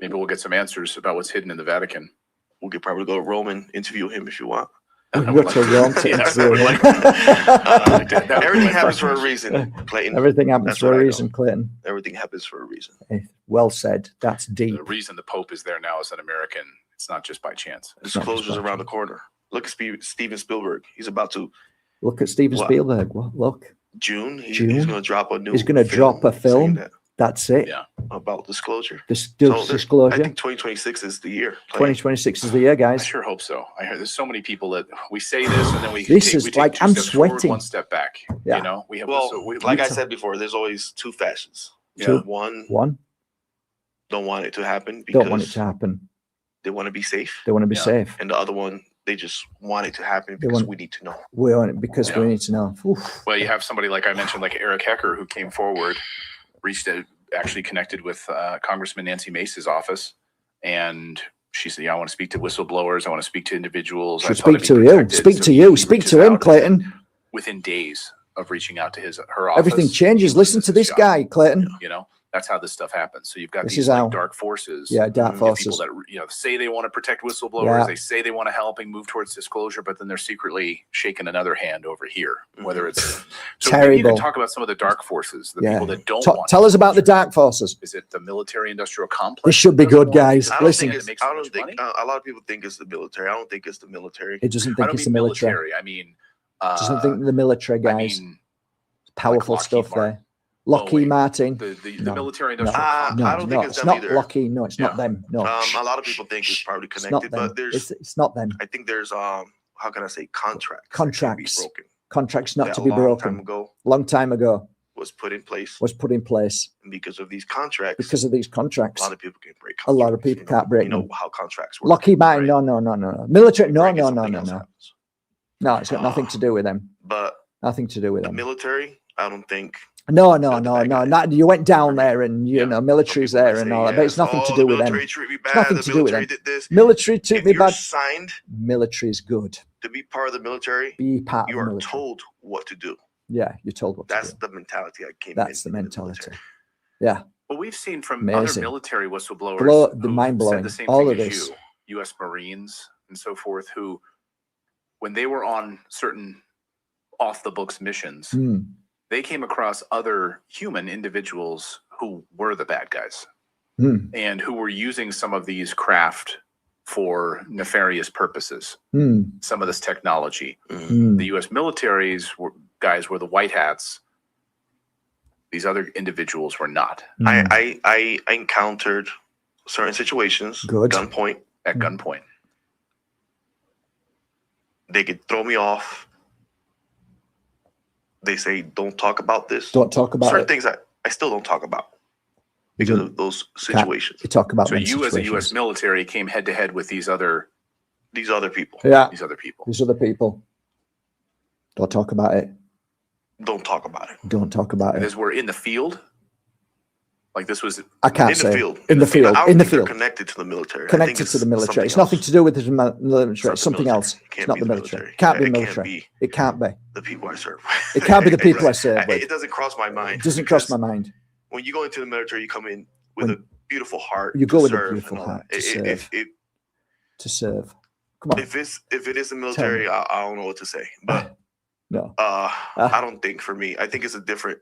Maybe we'll get some answers about what's hidden in the Vatican. we could probably go to Rome and interview him if you want. We I can would go to like Rome to Yes, I interview would him. like that would be Everything my happens first for a mission. reason, Clayton. Everything happens That's for what a I know. reason, Clayton. Everything happens for a reason. Well said. That's deep. The reason the Pope is there now as an American, it's not just by chance. It's not Disclosure's just around the corner. Look at Steven Spielberg. He's about to Look at Steven What? Spielberg. Well, look, June. June? He's going to drop a new. He's gonna drop a saying film? that that's it. Yeah. about disclosure. This So I disclosure. think 2026 is the year. Clayton. 2026 is the year, I guys. sure hope so. I hear there's so many people that we say this and then we This take, is we take like, 2 I'm steps forward, sweating. 1 step back. Yeah. You know, we have Well, so we, like I Utah. said before, there's always two fashions. Yeah. One One, don't want it to happen because don't want it to happen. they want to be safe, They want to be Yeah. safe. and the other one they just want it to happen They because want- we need to know. We want it because we Yeah. need to know. Oof. well, you have somebody like I mentioned, like Eric Hecker, who came forward, reached out, actually connected with Congressman Nancy Mace's office, and she said, "Yeah, I want to speak to whistleblowers. I want to speak to individuals. I Should thought speak it'd to be you. protected." Speak So to he you. Speak reaches to him, out Clayton. within days of reaching out to her office. Everything changes. he Listen to this job. guy, Clayton. You know, that's how this stuff happens. So you've got This these is how- like dark forces. Yeah, dark You get people forces. that say they want to protect whistleblowers. Yeah. They say they want to help and move towards disclosure, but then they're secretly shaking another hand over here. Whether it's so maybe you Terrible. can talk about some of the dark forces, the Yeah. people that don't Ta- want. Tell us about the dark forces. Is it the military-industrial complex? This should be that doesn't good, want it? guys. Is it I the don't Listen. think thing it's. that makes I so don't much think. money? A lot of people think it's the military. I don't think it's the military. It doesn't I think don't it's the mean military. I mean, Doesn't think the military, I guys. mean Powerful Lockheed stuff Martin. there. Lockheed Boeing. Martin. the No. military-industrial Ah, complex. No, I don't think no, it's it's them not either. Lockheed. No, it's not Yeah. them. No, A lot of people think it's probably it's not connected, them. but there's. It's not them. I think there's how can I say contracts. that can be Contracts. broken. Contracts not That to a be long time broken. ago Long time ago was put in place, was put in place and because of these contracts, because of these a contracts. lot of people can break. A lot of contracts, people you know. can't break You know them. how contracts work. Lockheed Martin. right? No. Military. No, Break it, no, no, something no, else no. happens. No, it's got nothing to do with them. But Nothing to do with the them. military I don't think. No. the bad guys. Not, you went down I mean, there and, you yeah, know, Some military's people might there and say, all that, but it's yes, nothing to the do with them. military treated me It's bad. nothing The to do with military them. did this. Military took If me you're bad. signed Military's good. to be part of the military, Be part you of the are military. told what to do. Yeah, you're told what to That's do. the mentality I came That's the into mentality. military. Yeah. Well, we've seen from Amazing. other military whistleblowers The who've mind-blowing. said the same All thing of as this. you, U.S. Marines and so forth, who, when they were on certain off-the-books missions, Mm. they came across other human individuals who were the bad guys Mm. and who were using some of these craft for nefarious purposes, Mm. some of this technology. Mm. The U.S. guys were the white hats. These other individuals were not. Mm. I encountered certain situations, Good. gunpoint. At gunpoint. They could throw me off. They say, don't talk about this. Don't talk about certain it. things I still don't talk about You because don't- of those Can't- situations. You talk about So them you, as a U.S. situations. military, came head to head with these other people. Yeah, these other people. there's other people. Don't talk about it. Don't talk about it. Don't talk about And it. these were in the field. Like this was I can't In say. the field. In the field. I don't In the think they're field. connected to the military. I think Connected to the military. something It's nothing else. to do with the military. It's not It's the something military. else. It can't It's not be the the military. military. Can't be It can't military. be. It can't be. The people I serve. It can't be the people I serve It with. doesn't cross my mind. It doesn't cross because my mind. When you go into the military, you come in with a beautiful heart. You to go with a serve beautiful and all heart that. to serve. To serve. Come on. If it is the military, I don't know what to say. But No. I don't think for me. I think it's a different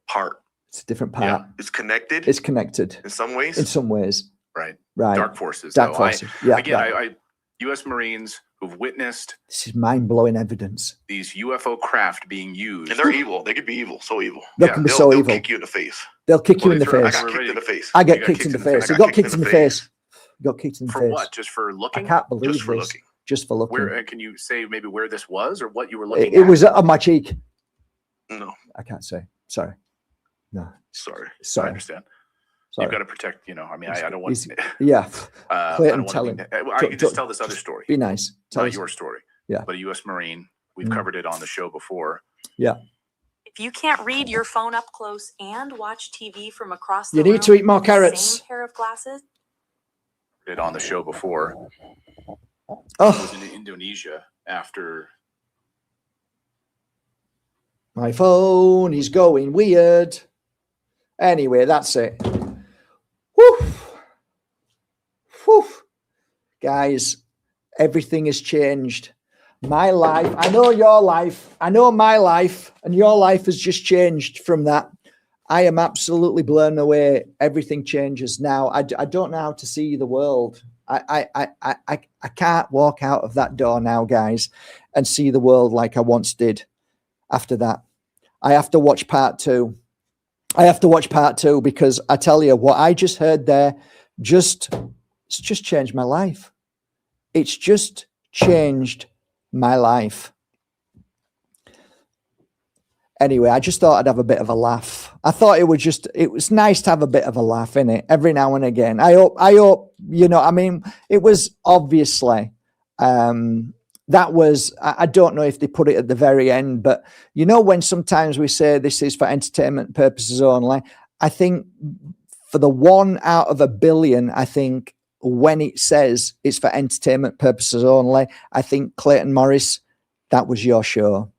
part. It's a different part. It's connected It's connected in some ways. in some ways. right. Right. Dark forces. Dark though. forces. Yeah. Again, right. I U.S. Marines who've witnessed This is mind-blowing evidence. these UFO craft being used. and they're evil. They could be evil. So evil. They Yeah. can be They'll, so they'll evil. kick you in the face. They'll kick you Well, in they the throw- I face. got kicked in the face. I You get got kicked in the face. You got kicked in the face. You got kicked in the For face. what? Just for I looking? can't believe Just for this. looking. Just for looking. Where can you say maybe where this was or what you were looking It at? was on my cheek. No, I can't say. Sorry. No. sorry. I Sorry. understand. Sorry. You've got to protect. I mean, I don't want. He's- Yeah. I Clayton, don't tell want him. to. I Don't- can just don't- tell this other story. Be nice. Tell Not us. your story. Yeah. But a U.S. Marine. We've Mm. covered it on the show before. Yeah. If you can't read your phone up close and watch TV from across the You room need to eat more with the carrots. same pair of glasses, It on the show before. I Oh, was in Indonesia after. my phone is going weird. Anyway, that's it. Whew. Whew. Guys, everything has changed. My life, I know your life, I know my life, and your life has just changed from that. I am absolutely blown away. Everything changes now. I don't know how to see the world. I can't walk out of that door now, guys, and see the world like I once did after that. I have to watch part 2. I have to watch part 2 because I tell you what I just heard there, it's just changed my life. It's just changed my life. Anyway, I just thought I'd have a bit of a laugh. I thought it was nice to have a bit of a laugh in it every now and again. I hope, I mean, it was obviously, that was, I don't know if they put it at the very end, but when sometimes we say this is for entertainment purposes only, I think for the 1 out of a billion, I think when it says it's for entertainment purposes only, I think Clayton Morris, that was your show.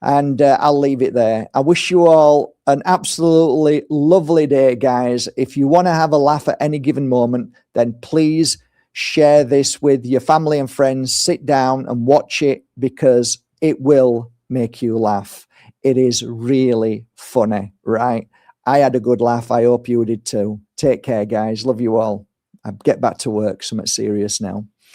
And I'll leave it there. I wish you all an absolutely lovely day, guys. If you want to have a laugh at any given moment, then please share this with your family and friends. Sit down and watch it because it will make you laugh. It is really funny, right? I had a good laugh. I hope you did too. Take care, guys. Love you all. I get back to work. Something serious now.